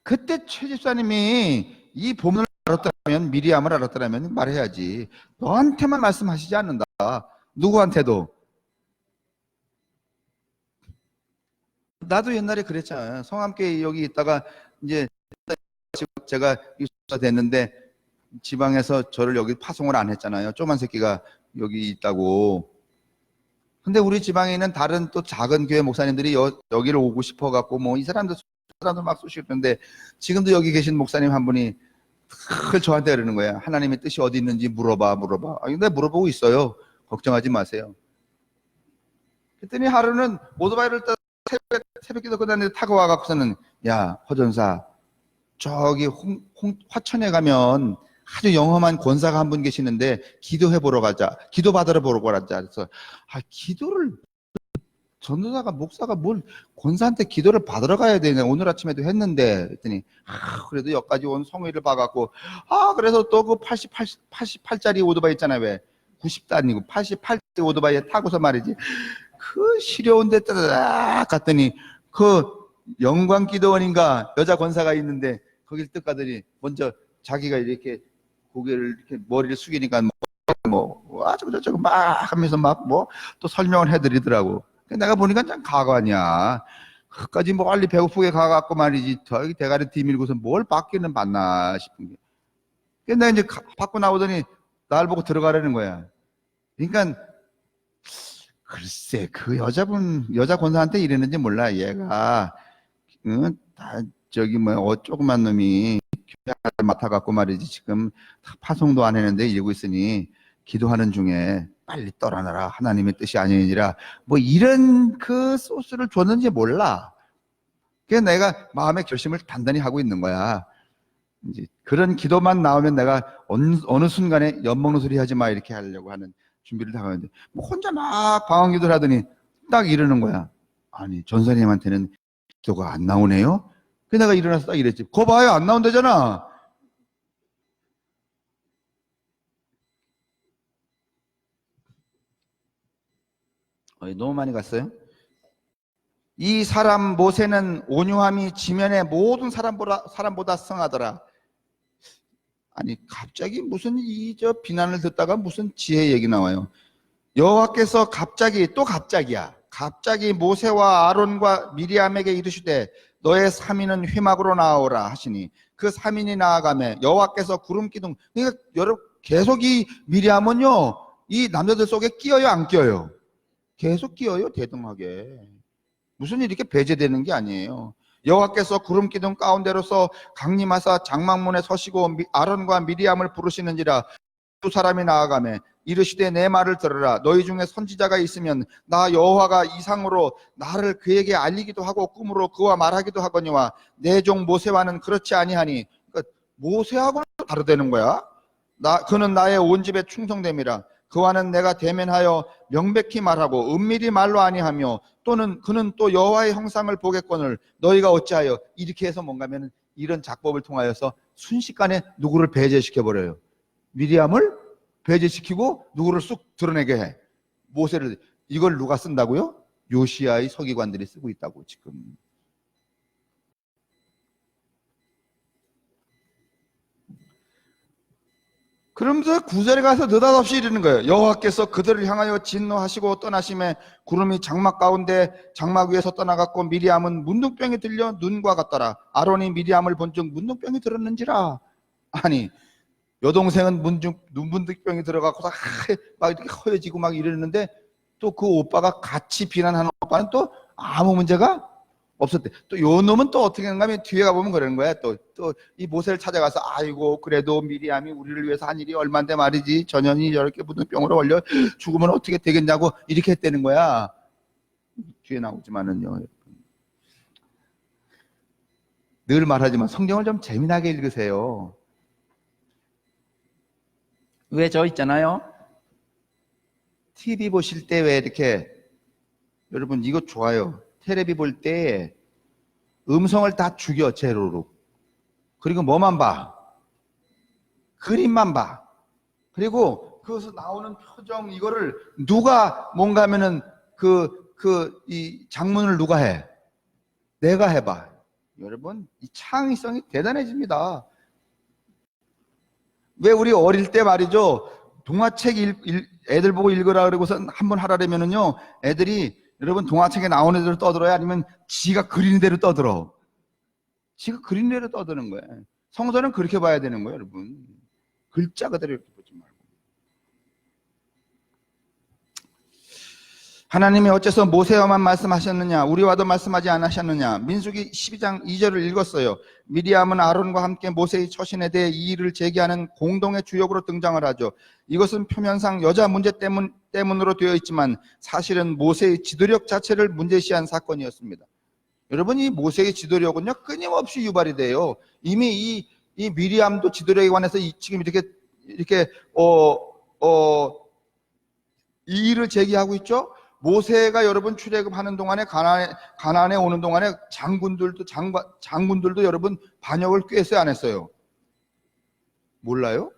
그때 최 집사님이 이 본문을 알았다면 미리암을 알았다면 말해야지. 너한테만 말씀하시지 않는다. 누구한테도. 나도 옛날에 그랬잖아요. 성함교회 여기 있다가 이제 제가 입사 됐는데 지방에서 저를 여기 파송을 안 했잖아요. 쪼만 새끼가 여기 있다고. 근데 우리 지방에 있는 다른 또 작은 교회 목사님들이 여기를 오고 싶어 갖고 뭐 이 사람들 막 쏘시는데 지금도 여기 계신 목사님 한 분이 늘 저한테 그러는 거야. 하나님의 뜻이 어디 있는지 물어봐. 아니, 내가 물어보고 있어요. 걱정하지 마세요. 그랬더니 하루는 오토바이를 새벽기도 끝났는데 타고 와갖고서는 야 허전사 저기 화천에 가면 아주 영험한 권사가 한 분 계시는데 기도해 보러 가자. 기도 받으러 보러 가자. 그래서 기도를 전도사가 목사가 뭘 권사한테 기도를 받으러 가야 되냐. 오늘 아침에도 했는데 그랬더니 그래도 여기까지 온 성의를 봐갖고 그래서 또 그 88짜리 오토바이 있잖아요. 왜 90도 아니고 88짜리 오토바이에 타고서 말이지 그 시려운 데 따닥 갔더니 그 영광기도원인가 여자 권사가 있는데 거길 뜩 가더니 먼저 자기가 이렇게 고개를 이렇게 머리를 숙이니까 저거 막 하면서 막 뭐 또 설명을 해드리더라고. 내가 보니까 참 가관이야. 그까지 멀리 배고프게 가갖고 말이지 저기 대가리 뒤밀고서 뭘 받기는 받나 싶은 게. 근데 이제 받고 나오더니 날 보고 들어가라는 거야. 그러니까 글쎄 그 여자 권사한테 이랬는지 몰라. 얘가 다 저기 조그만 놈이 교회 맡아갖고 말이지 지금 파송도 안 했는데 이러고 있으니 기도하는 중에 빨리 떠나라. 하나님의 뜻이 아니니라. 뭐 이런 그 소스를 줬는지 몰라. 그래서 내가 마음의 결심을 단단히 하고 있는 거야. 이제 그런 기도만 나오면 내가 어느 순간에 엿먹는 소리 하지 마 이렇게 하려고 하는 준비를 다 하는데 뭐 혼자 막 방언 기도를 하더니 딱 이러는 거야. 아니 전사님한테는 기도가 안 나오네요. 그래서 내가 일어나서 딱 이랬지. 거 봐요 안 나온다잖아. 너무 많이 갔어요. 이 사람 모세는 온유함이 지면의 모든 사람보다 성하더라. 아니 갑자기 무슨 비난을 듣다가 무슨 지혜 얘기 나와요. 여호와께서 갑자기 모세와 아론과 미리암에게 이르시되 너의 3인은 회막으로 나아오라 하시니 그 3인이 나아가매 여호와께서 구름 기둥. 그러니까 여러분 계속 이 미리암은요 이 남자들 속에 끼어요 안 끼어요? 계속 끼어요 대등하게. 무슨 일이 이렇게 배제되는 게 아니에요. 여호와께서 구름 기둥 가운데로서 강림하사 장막문에 서시고 아론과 미리암을 부르시는지라 두 사람이 나아가매 이르시되 내 말을 들으라. 너희 중에 선지자가 있으면 나 여호와가 이상으로 나를 그에게 알리기도 하고 꿈으로 그와 말하기도 하거니와 내 종 모세와는 그렇지 아니하니. 그러니까 모세하고는 다르다는 거야. 그는 나의 온 집에 충성됨이라. 그와는 내가 대면하여 명백히 말하고 은밀히 말로 아니하며 또는 그는 또 여호와의 형상을 보겠거늘 너희가 어찌하여 이렇게 해서 뭔가 하면 이런 작법을 통하여서 순식간에 누구를 배제시켜버려요. 미리암을 배제시키고 누구를 쑥 드러내게 해. 모세를. 이걸 누가 쓴다고요? 요시야의 서기관들이 쓰고 있다고 지금. 그러면서 9절에 가서 느닷없이 이르는 거예요. 여호와께서 그들을 향하여 진노하시고 떠나심에 구름이 장막 가운데 장막 위에서 떠나갔고 미리암은 문둥병이 들려 눈과 같더라. 아론이 미리암을 본즉 문둥병이 들었는지라. 아니, 여동생은 문둥병이 들어가고서 막 이렇게 허여지고 막 이러는데 또 그 오빠가 같이 비난하는 오빠는 또 아무 문제가 없었대. 또 요 놈은 또 어떻게 하는가 하면 뒤에 가보면 그러는 거야. 또 이 모세를 찾아가서 아이고 그래도 미리암이 우리를 위해서 한 일이 얼만데 말이지. 전현이 저렇게 문둥병으로 걸려 죽으면 어떻게 되겠냐고 이렇게 했다는 거야. 뒤에 나오지만은요. 늘 말하지만 성경을 좀 재미나게 읽으세요. 왜 저 있잖아요. TV 보실 때 왜 이렇게 여러분 이거 좋아요. 텔레비 볼 때 음성을 다 죽여 제로로. 그리고 뭐만 봐? 그림만 봐. 그리고 그것서 나오는 표정 이거를 누가 뭔가 하면은 이 장문을 누가 해? 내가 해봐. 여러분 이 창의성이 대단해집니다. 왜 우리 어릴 때 말이죠. 동화책 애들 보고 읽으라 그러고서 한번 하라면은요. 애들이 여러분 동화책에 나오는 대로 떠들어요? 아니면 지가 그리는 대로 떠들어? 지가 그리는 대로 떠드는 거예요. 성서는 그렇게 봐야 되는 거예요, 여러분. 글자 그대로 이렇게 보지 말고. 하나님이 어째서 모세와만 말씀하셨느냐? 우리와도 말씀하지 않으셨느냐? 민수기 12장 2절을 읽었어요. 미리암은 아론과 함께 모세의 처신에 대해 이의를 제기하는 공동의 주역으로 등장을 하죠. 이것은 표면상 여자 문제 때문으로 되어 있지만 사실은 모세의 지도력 자체를 문제시한 사건이었습니다. 여러분 이 모세의 지도력은요 끊임없이 유발이 돼요. 이미 이 미리암도 지도력에 관해서 지금 이렇게 이의를 제기하고 있죠. 모세가 여러분 출애굽하는 동안에 가나안에 오는 동안에 장군들도 여러분 반역을 꽤 했어요, 안 했어요? 몰라요?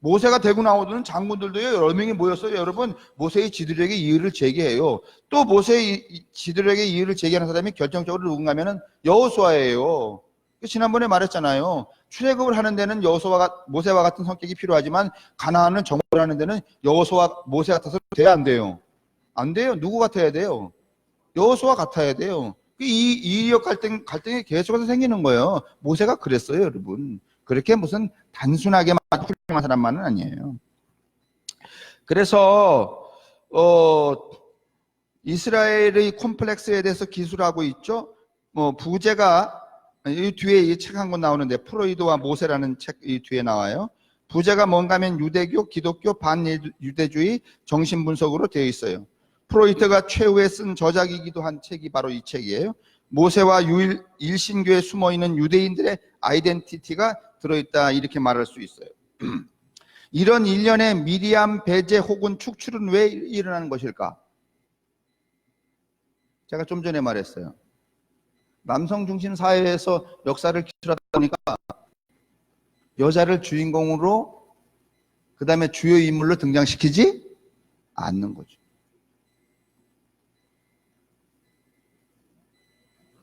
모세가 되고 나오던 장군들도요 여러 명이 모였어요. 여러분 모세의 지도력에 이의를 제기해요. 또 모세의 지도력에 이의를 제기하는 사람이 결정적으로 누군가면은 여호수아예요. 지난번에 말했잖아요. 출애굽을 하는 데는 모세와 같은 성격이 필요하지만 가나안을 정복하는 데는 여호수아 모세 같아서 돼야 안 돼요. 안 돼요. 누구 같아야 돼요? 여호수아 같아야 돼요. 이 이의력 갈등이 계속해서 생기는 거예요. 모세가 그랬어요, 여러분. 그렇게 무슨 단순하게만 훌륭한 사람만은 아니에요. 그래서 이스라엘의 콤플렉스에 대해서 기술하고 있죠. 부제가 이 뒤에 이 책 한 권 나오는데 프로이드와 모세라는 책 이 뒤에 나와요. 부제가 뭔가 하면 유대교, 기독교, 반유대주의 정신분석으로 되어 있어요. 프로이트가 최후에 쓴 저작이기도 한 책이 바로 이 책이에요. 모세와 일신교에 숨어있는 유대인들의 아이덴티티가 들어있다 이렇게 말할 수 있어요. 이런 일련의 미리암 배제 혹은 축출은 왜 일어나는 것일까? 제가 좀 전에 말했어요. 남성 중심 사회에서 역사를 기술하다 보니까 여자를 주인공으로 그 다음에 주요 인물로 등장시키지 않는 거죠.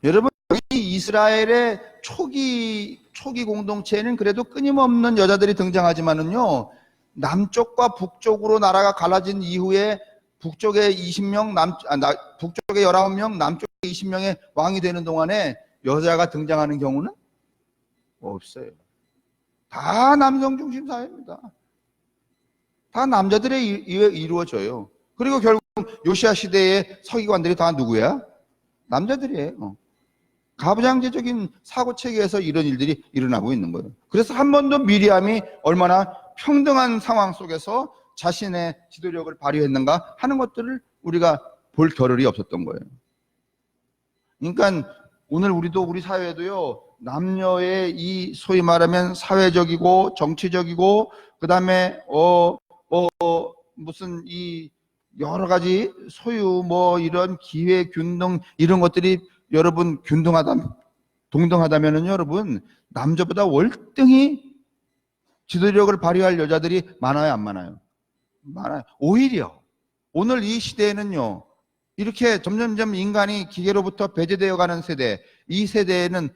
여러분 이 이스라엘의 초기 공동체에는 그래도 끊임없는 여자들이 등장하지만은요 남쪽과 북쪽으로 나라가 갈라진 이후에 북쪽에 20명, 북쪽에 19명, 남쪽에 20명의 왕이 되는 동안에 여자가 등장하는 경우는 없어요. 다 남성 중심 사회입니다. 다 남자들에 의해 이루어져요. 그리고 결국 요시야 시대의 서기관들이 다 누구야? 남자들이에요. 가부장제적인 사고 체계에서 이런 일들이 일어나고 있는 거예요. 그래서 한 번도 미리암이 얼마나 평등한 상황 속에서 자신의 지도력을 발휘했는가 하는 것들을 우리가 볼 겨를이 없었던 거예요. 그러니까 오늘 우리 사회에도요 남녀의 이 소위 말하면 사회적이고 정치적이고 그 다음에 무슨 이 여러 가지 소유 이런 기회 균등 이런 것들이 여러분 동등하다면은 여러분 남자보다 월등히 지도력을 발휘할 여자들이 많아요, 안 많아요? 많아요. 오히려 오늘 이 시대에는요, 이렇게 점점점 인간이 기계로부터 배제되어 가는 세대, 이 세대에는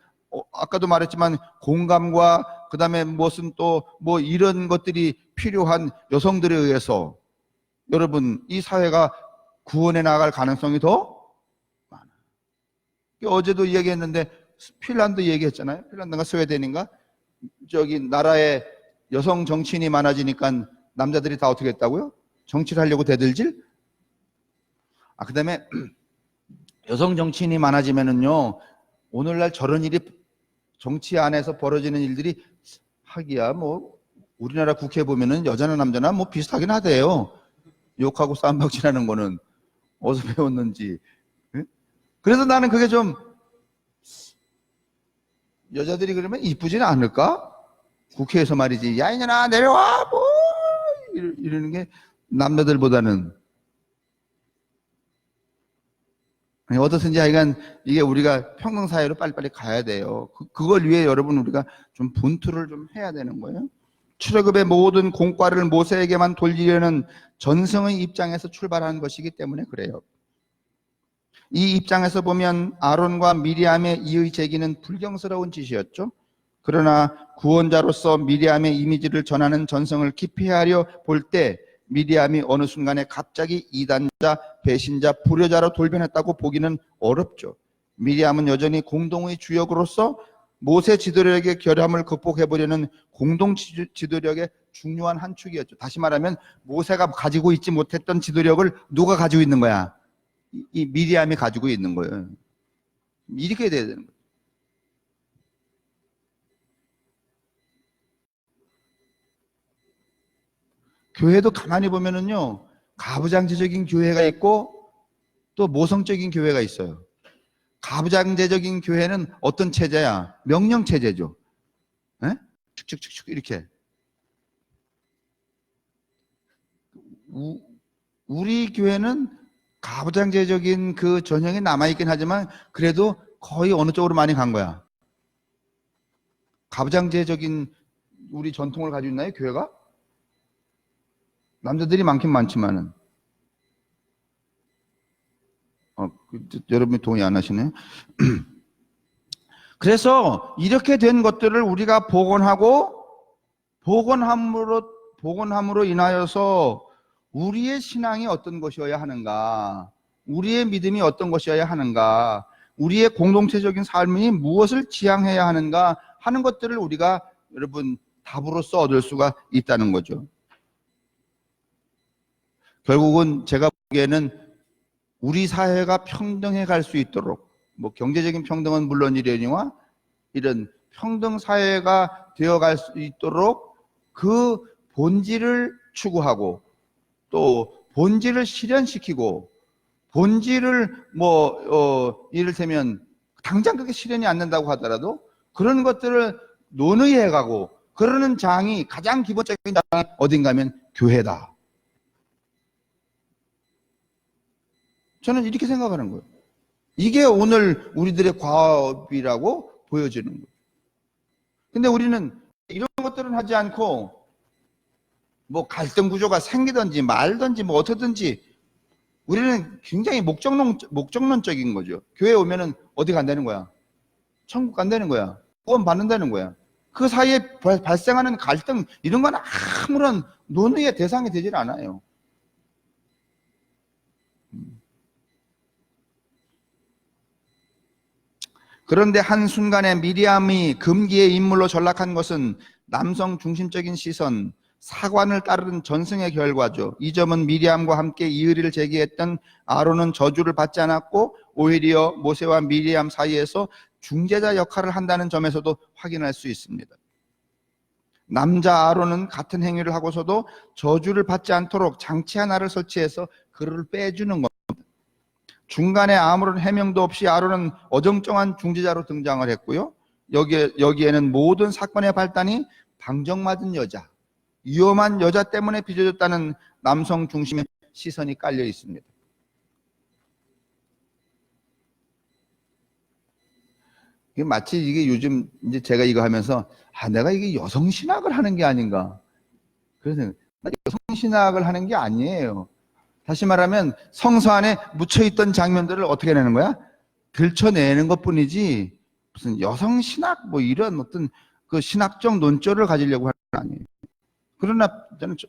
아까도 말했지만 공감과 그다음에 무슨 또 뭐 이런 것들이 필요한 여성들에 의해서 여러분 이 사회가 구원해 나갈 가능성이 더 많아요. 어제도 이야기했는데 핀란드 얘기했잖아요. 핀란드가 스웨덴인가? 저기 나라에 여성 정치인이 많아지니까 남자들이 다 어떻게 했다고요? 정치를 하려고 대들질? 그다음에 여성 정치인이 많아지면은요, 오늘날 저런 일이 정치 안에서 벌어지는 일들이 하기야 뭐 우리나라 국회 보면은 여자나 남자나 뭐 비슷하긴 하대요. 욕하고 쌈박질하는 거는 어디서 배웠는지. 그래서 나는 그게 좀 여자들이 그러면 이쁘지는 않을까? 국회에서 말이지. 야 이년아 내려와 뭐 이러는 게 남자들보다는. 어떻든지 하여간 이게 우리가 평등사회로 빨리빨리 가야 돼요. 그걸 위해 여러분 우리가 좀 분투를 좀 해야 되는 거예요. 출애굽의 모든 공과를 모세에게만 돌리려는 전승의 입장에서 출발한 것이기 때문에 그래요. 이 입장에서 보면 아론과 미리암의 이의 제기는 불경스러운 짓이었죠. 그러나 구원자로서 미리암의 이미지를 전하는 전승을 기피하려 볼 때 미리암이 어느 순간에 갑자기 이단자, 배신자, 불효자로 돌변했다고 보기는 어렵죠. 미리암은 여전히 공동의 주역으로서 모세 지도력의 결함을 극복해보려는 공동 지도력의 중요한 한 축이었죠. 다시 말하면 모세가 가지고 있지 못했던 지도력을 누가 가지고 있는 거야? 이 미리암이 가지고 있는 거예요. 이렇게 돼야 되는 거예요. 교회도 가만히 보면은요, 가부장제적인 교회가 있고 또 모성적인 교회가 있어요. 가부장제적인 교회는 어떤 체제야? 명령 체제죠. 에? 축축축축 이렇게. 우리 교회는 가부장제적인 그 전형이 남아있긴 하지만 그래도 거의 어느 쪽으로 많이 간 거야? 가부장제적인 우리 전통을 가지고 있나요, 교회가? 남자들이 많긴 많지만은. 여러분이 동의 안 하시네요. 그래서 이렇게 된 것들을 우리가 복원함으로 인하여서 우리의 신앙이 어떤 것이어야 하는가, 우리의 믿음이 어떤 것이어야 하는가, 우리의 공동체적인 삶이 무엇을 지향해야 하는가 하는 것들을 우리가 여러분 답으로서 얻을 수가 있다는 거죠. 결국은 제가 보기에는 우리 사회가 평등해 갈 수 있도록, 뭐 경제적인 평등은 물론이려니와 이런 평등 사회가 되어 갈 수 있도록 그 본질을 추구하고 또 본질을 실현시키고 본질을 이를테면 당장 그게 실현이 안 된다고 하더라도 그런 것들을 논의해 가고 그러는 장이 가장 기본적인 장이 어딘가 하면 교회다. 저는 이렇게 생각하는 거예요. 이게 오늘 우리들의 과업이라고 보여지는 거예요. 근데 우리는 이런 것들은 하지 않고 뭐 갈등 구조가 생기든지 말든지 뭐 어떻든지 우리는 굉장히 목적론적인 거죠. 교회 오면은 어디 간다는 거야? 천국 간다는 거야. 구원 받는다는 거야. 그 사이에 발생하는 갈등 이런 건 아무런 논의의 대상이 되질 않아요. 그런데 한순간에 미리암이 금기의 인물로 전락한 것은 남성 중심적인 시선, 사관을 따르는 전승의 결과죠. 이 점은 미리암과 함께 이의를 제기했던 아론은 저주를 받지 않았고 오히려 모세와 미리암 사이에서 중재자 역할을 한다는 점에서도 확인할 수 있습니다. 남자 아론은 같은 행위를 하고서도 저주를 받지 않도록 장치 하나를 설치해서 그를 빼주는 겁니다. 중간에 아무런 해명도 없이 아론은 어정쩡한 중재자로 등장을 했고요. 여기에는 모든 사건의 발단이 방정맞은 여자, 위험한 여자 때문에 빚어졌다는 남성 중심의 시선이 깔려 있습니다. 마치 이게 요즘 이제 제가 이거 하면서 내가 이게 여성 신학을 하는 게 아닌가. 그래서 여성 신학을 하는 게 아니에요. 다시 말하면 성서 안에 묻혀있던 장면들을 어떻게 내는 거야? 들춰내는 것 뿐이지 무슨 여성 신학 뭐 이런 어떤 그 신학적 논조를 가지려고 하는 건 아니에요. 그러나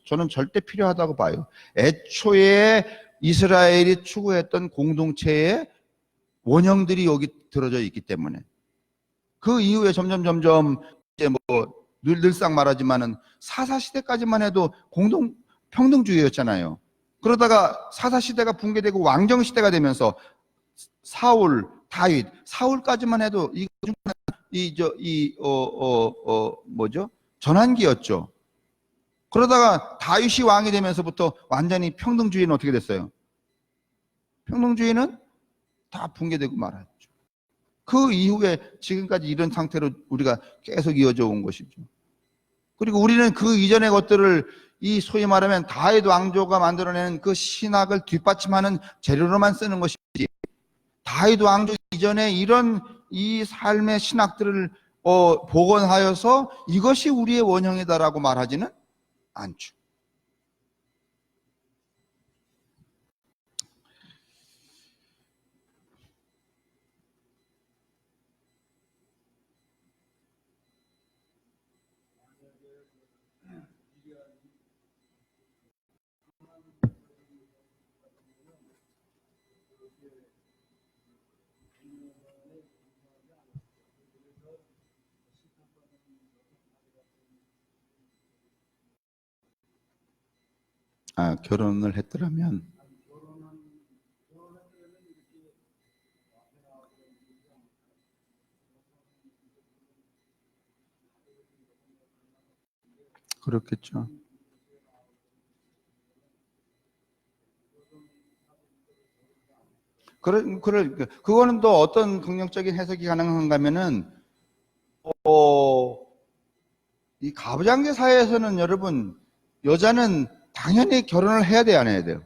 저는 절대 필요하다고 봐요. 애초에 이스라엘이 추구했던 공동체의 원형들이 여기 들어져 있기 때문에 그 이후에 점점 이제 뭐 늘상 말하지만은 사사시대까지만 해도 평등주의였잖아요. 그러다가 사사시대가 붕괴되고 왕정시대가 되면서 사울, 다윗, 사울까지만 해도 뭐죠? 전환기였죠. 그러다가 다윗이 왕이 되면서부터 완전히 평등주의는 어떻게 됐어요? 평등주의는 다 붕괴되고 말았죠. 그 이후에 지금까지 이런 상태로 우리가 계속 이어져 온 것이죠. 그리고 우리는 그 이전의 것들을 이 소위 말하면 다윗 왕조가 만들어내는 그 신학을 뒷받침하는 재료로만 쓰는 것이지 다윗 왕조 이전에 이런 이 삶의 신학들을 복원하여서 이것이 우리의 원형이다라고 말하지는 않죠. 결혼을 했더라면 그렇겠죠. 그거는 또 어떤 긍정적인 해석이 가능한가 하면은, 이 가부장제 사회에서는 여러분, 여자는 당연히 결혼을 해야 돼요, 안 해야 돼요?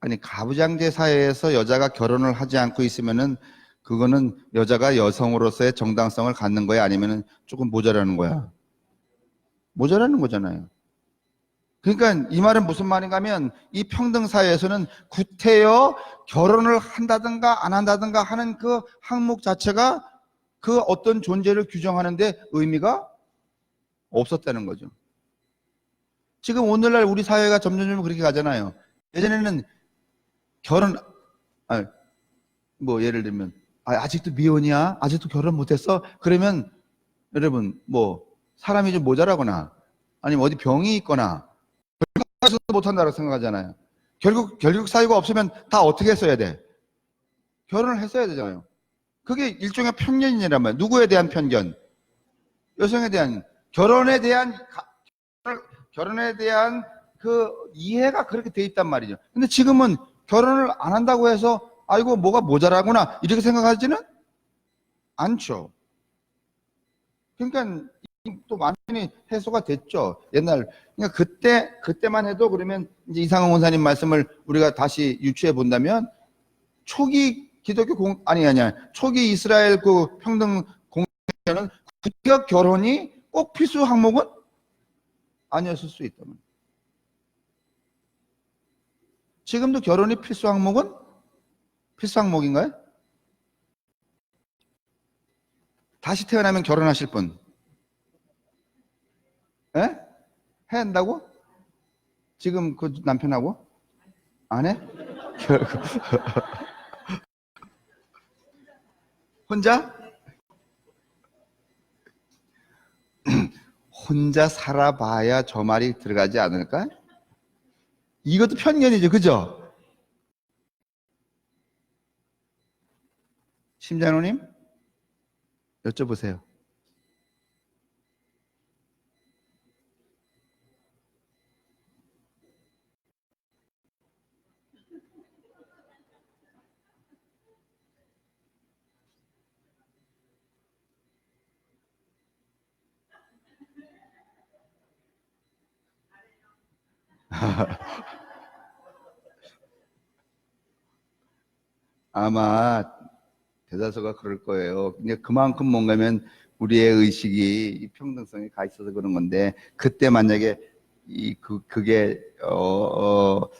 아니, 가부장제 사회에서 여자가 결혼을 하지 않고 있으면은, 그거는 여자가 여성으로서의 정당성을 갖는 거야? 아니면은 조금 모자라는 거야? 모자라는 거잖아요. 그러니까 이 말은 무슨 말인가 하면 이 평등사회에서는 구태여 결혼을 한다든가 안 한다든가 하는 그 항목 자체가 그 어떤 존재를 규정하는데 의미가 없었다는 거죠. 지금 오늘날 우리 사회가 점점 그렇게 가잖아요. 예전에는 결혼, 뭐 예를 들면 아직도 미혼이야? 아직도 결혼 못했어? 그러면 여러분 뭐 사람이 좀 모자라거나 아니면 어디 병이 있거나 못한다고 생각하잖아요. 결국 사유가 없으면 다 어떻게 했어야 돼? 결혼을 했어야 되잖아요. 그게 일종의 편견이란 말이에요. 누구에 대한 편견? 여성에 대한 결혼에 대한 그 이해가 그렇게 돼 있단 말이죠. 근데 지금은 결혼을 안 한다고 해서 아이고 뭐가 모자라구나 이렇게 생각하지는 않죠. 그러니까 또 완전히 해소가 됐죠. 그러니까 그때만 해도 그러면 이제 이상원 원사님 말씀을 우리가 다시 유추해 본다면 초기 기독교 초기 이스라엘 그 평등 공동체는 국가 결혼이 꼭 필수 항목은 아니었을 수 있다면 지금도 결혼이 필수 항목인가요? 다시 태어나면 결혼하실 분? 예? 해야 한다고? 지금 그 남편하고? 안 해? 혼자? 혼자 살아봐야 저 말이 들어가지 않을까? 이것도 편견이죠, 그죠? 심장로님 여쭤보세요. 아마 대다수가 그럴 거예요. 근데 그만큼 뭔가면 우리의 의식이 이 평등성에 가 있어서 그런 건데, 그때 만약에 그게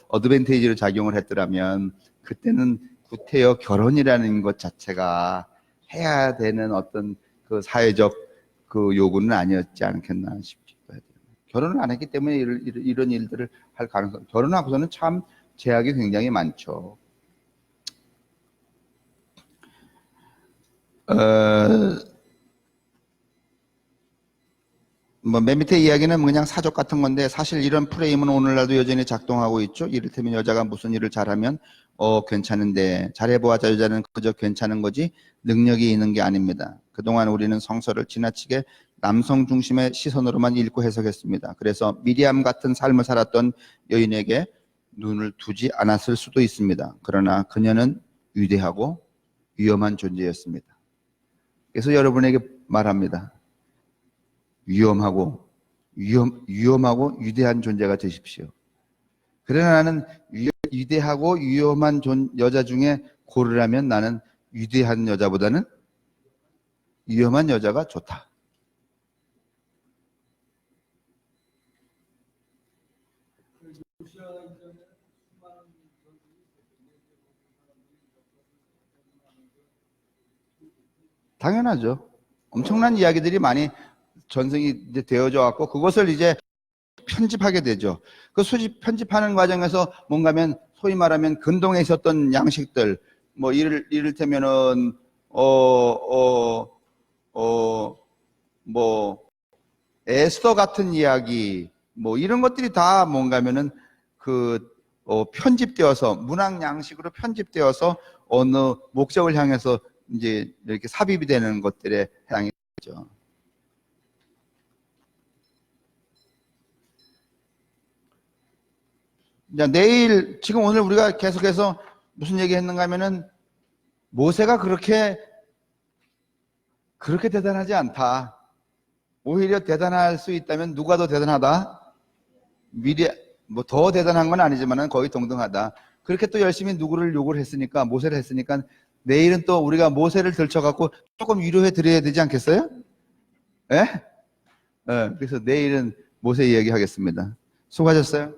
어드밴테이지로 작용을 했더라면 그때는 구태여 결혼이라는 것 자체가 해야 되는 어떤 그 사회적 그 요구는 아니었지 않겠나 싶기도 해요. 결혼을 안 했기 때문에 이런 일들을 할 가능성, 결혼하고서는 참 제약이 굉장히 많죠. 뭐 맨 밑에 이야기는 그냥 사족 같은 건데, 사실 이런 프레임은 오늘날도 여전히 작동하고 있죠. 이를테면 여자가 무슨 일을 잘하면 괜찮은데, 잘해보아자 여자는 그저 괜찮은 거지 능력이 있는 게 아닙니다. 그동안 우리는 성서를 지나치게 남성 중심의 시선으로만 읽고 해석했습니다. 그래서 미리암 같은 삶을 살았던 여인에게 눈을 두지 않았을 수도 있습니다. 그러나 그녀는 위대하고 위험한 존재였습니다. 그래서 여러분에게 말합니다. 위험하고 위대한 존재가 되십시오. 그러나 나는 위대하고 위험한 여자 중에 고르라면 나는 위대한 여자보다는 위험한 여자가 좋다. 당연하죠. 엄청난 이야기들이 많이 전승이 이제 되어져 왔고, 그것을 이제 편집하게 되죠. 그 편집하는 과정에서 뭔가면 소위 말하면 근동에 있었던 양식들, 뭐 이를테면은 뭐 에스더 같은 이야기, 뭐 이런 것들이 다 뭔가면은 편집되어서 문학 양식으로 편집되어서 어느 목적을 향해서 이제 이렇게 삽입이 되는 것들에 해당이 되죠. 내일, 지금 오늘 우리가 계속해서 무슨 얘기 했는가 하면은, 모세가 그렇게 대단하지 않다. 오히려 대단할 수 있다면 누가 더 대단하다? 뭐 더 대단한 건 아니지만은 거의 동등하다. 그렇게 또 열심히 누구를 요구를 했으니까, 모세를 했으니까, 내일은 또 우리가 모세를 들쳐갖고 조금 위로해 드려야 되지 않겠어요? 예? 그래서 내일은 모세 이야기 하겠습니다. 수고하셨어요.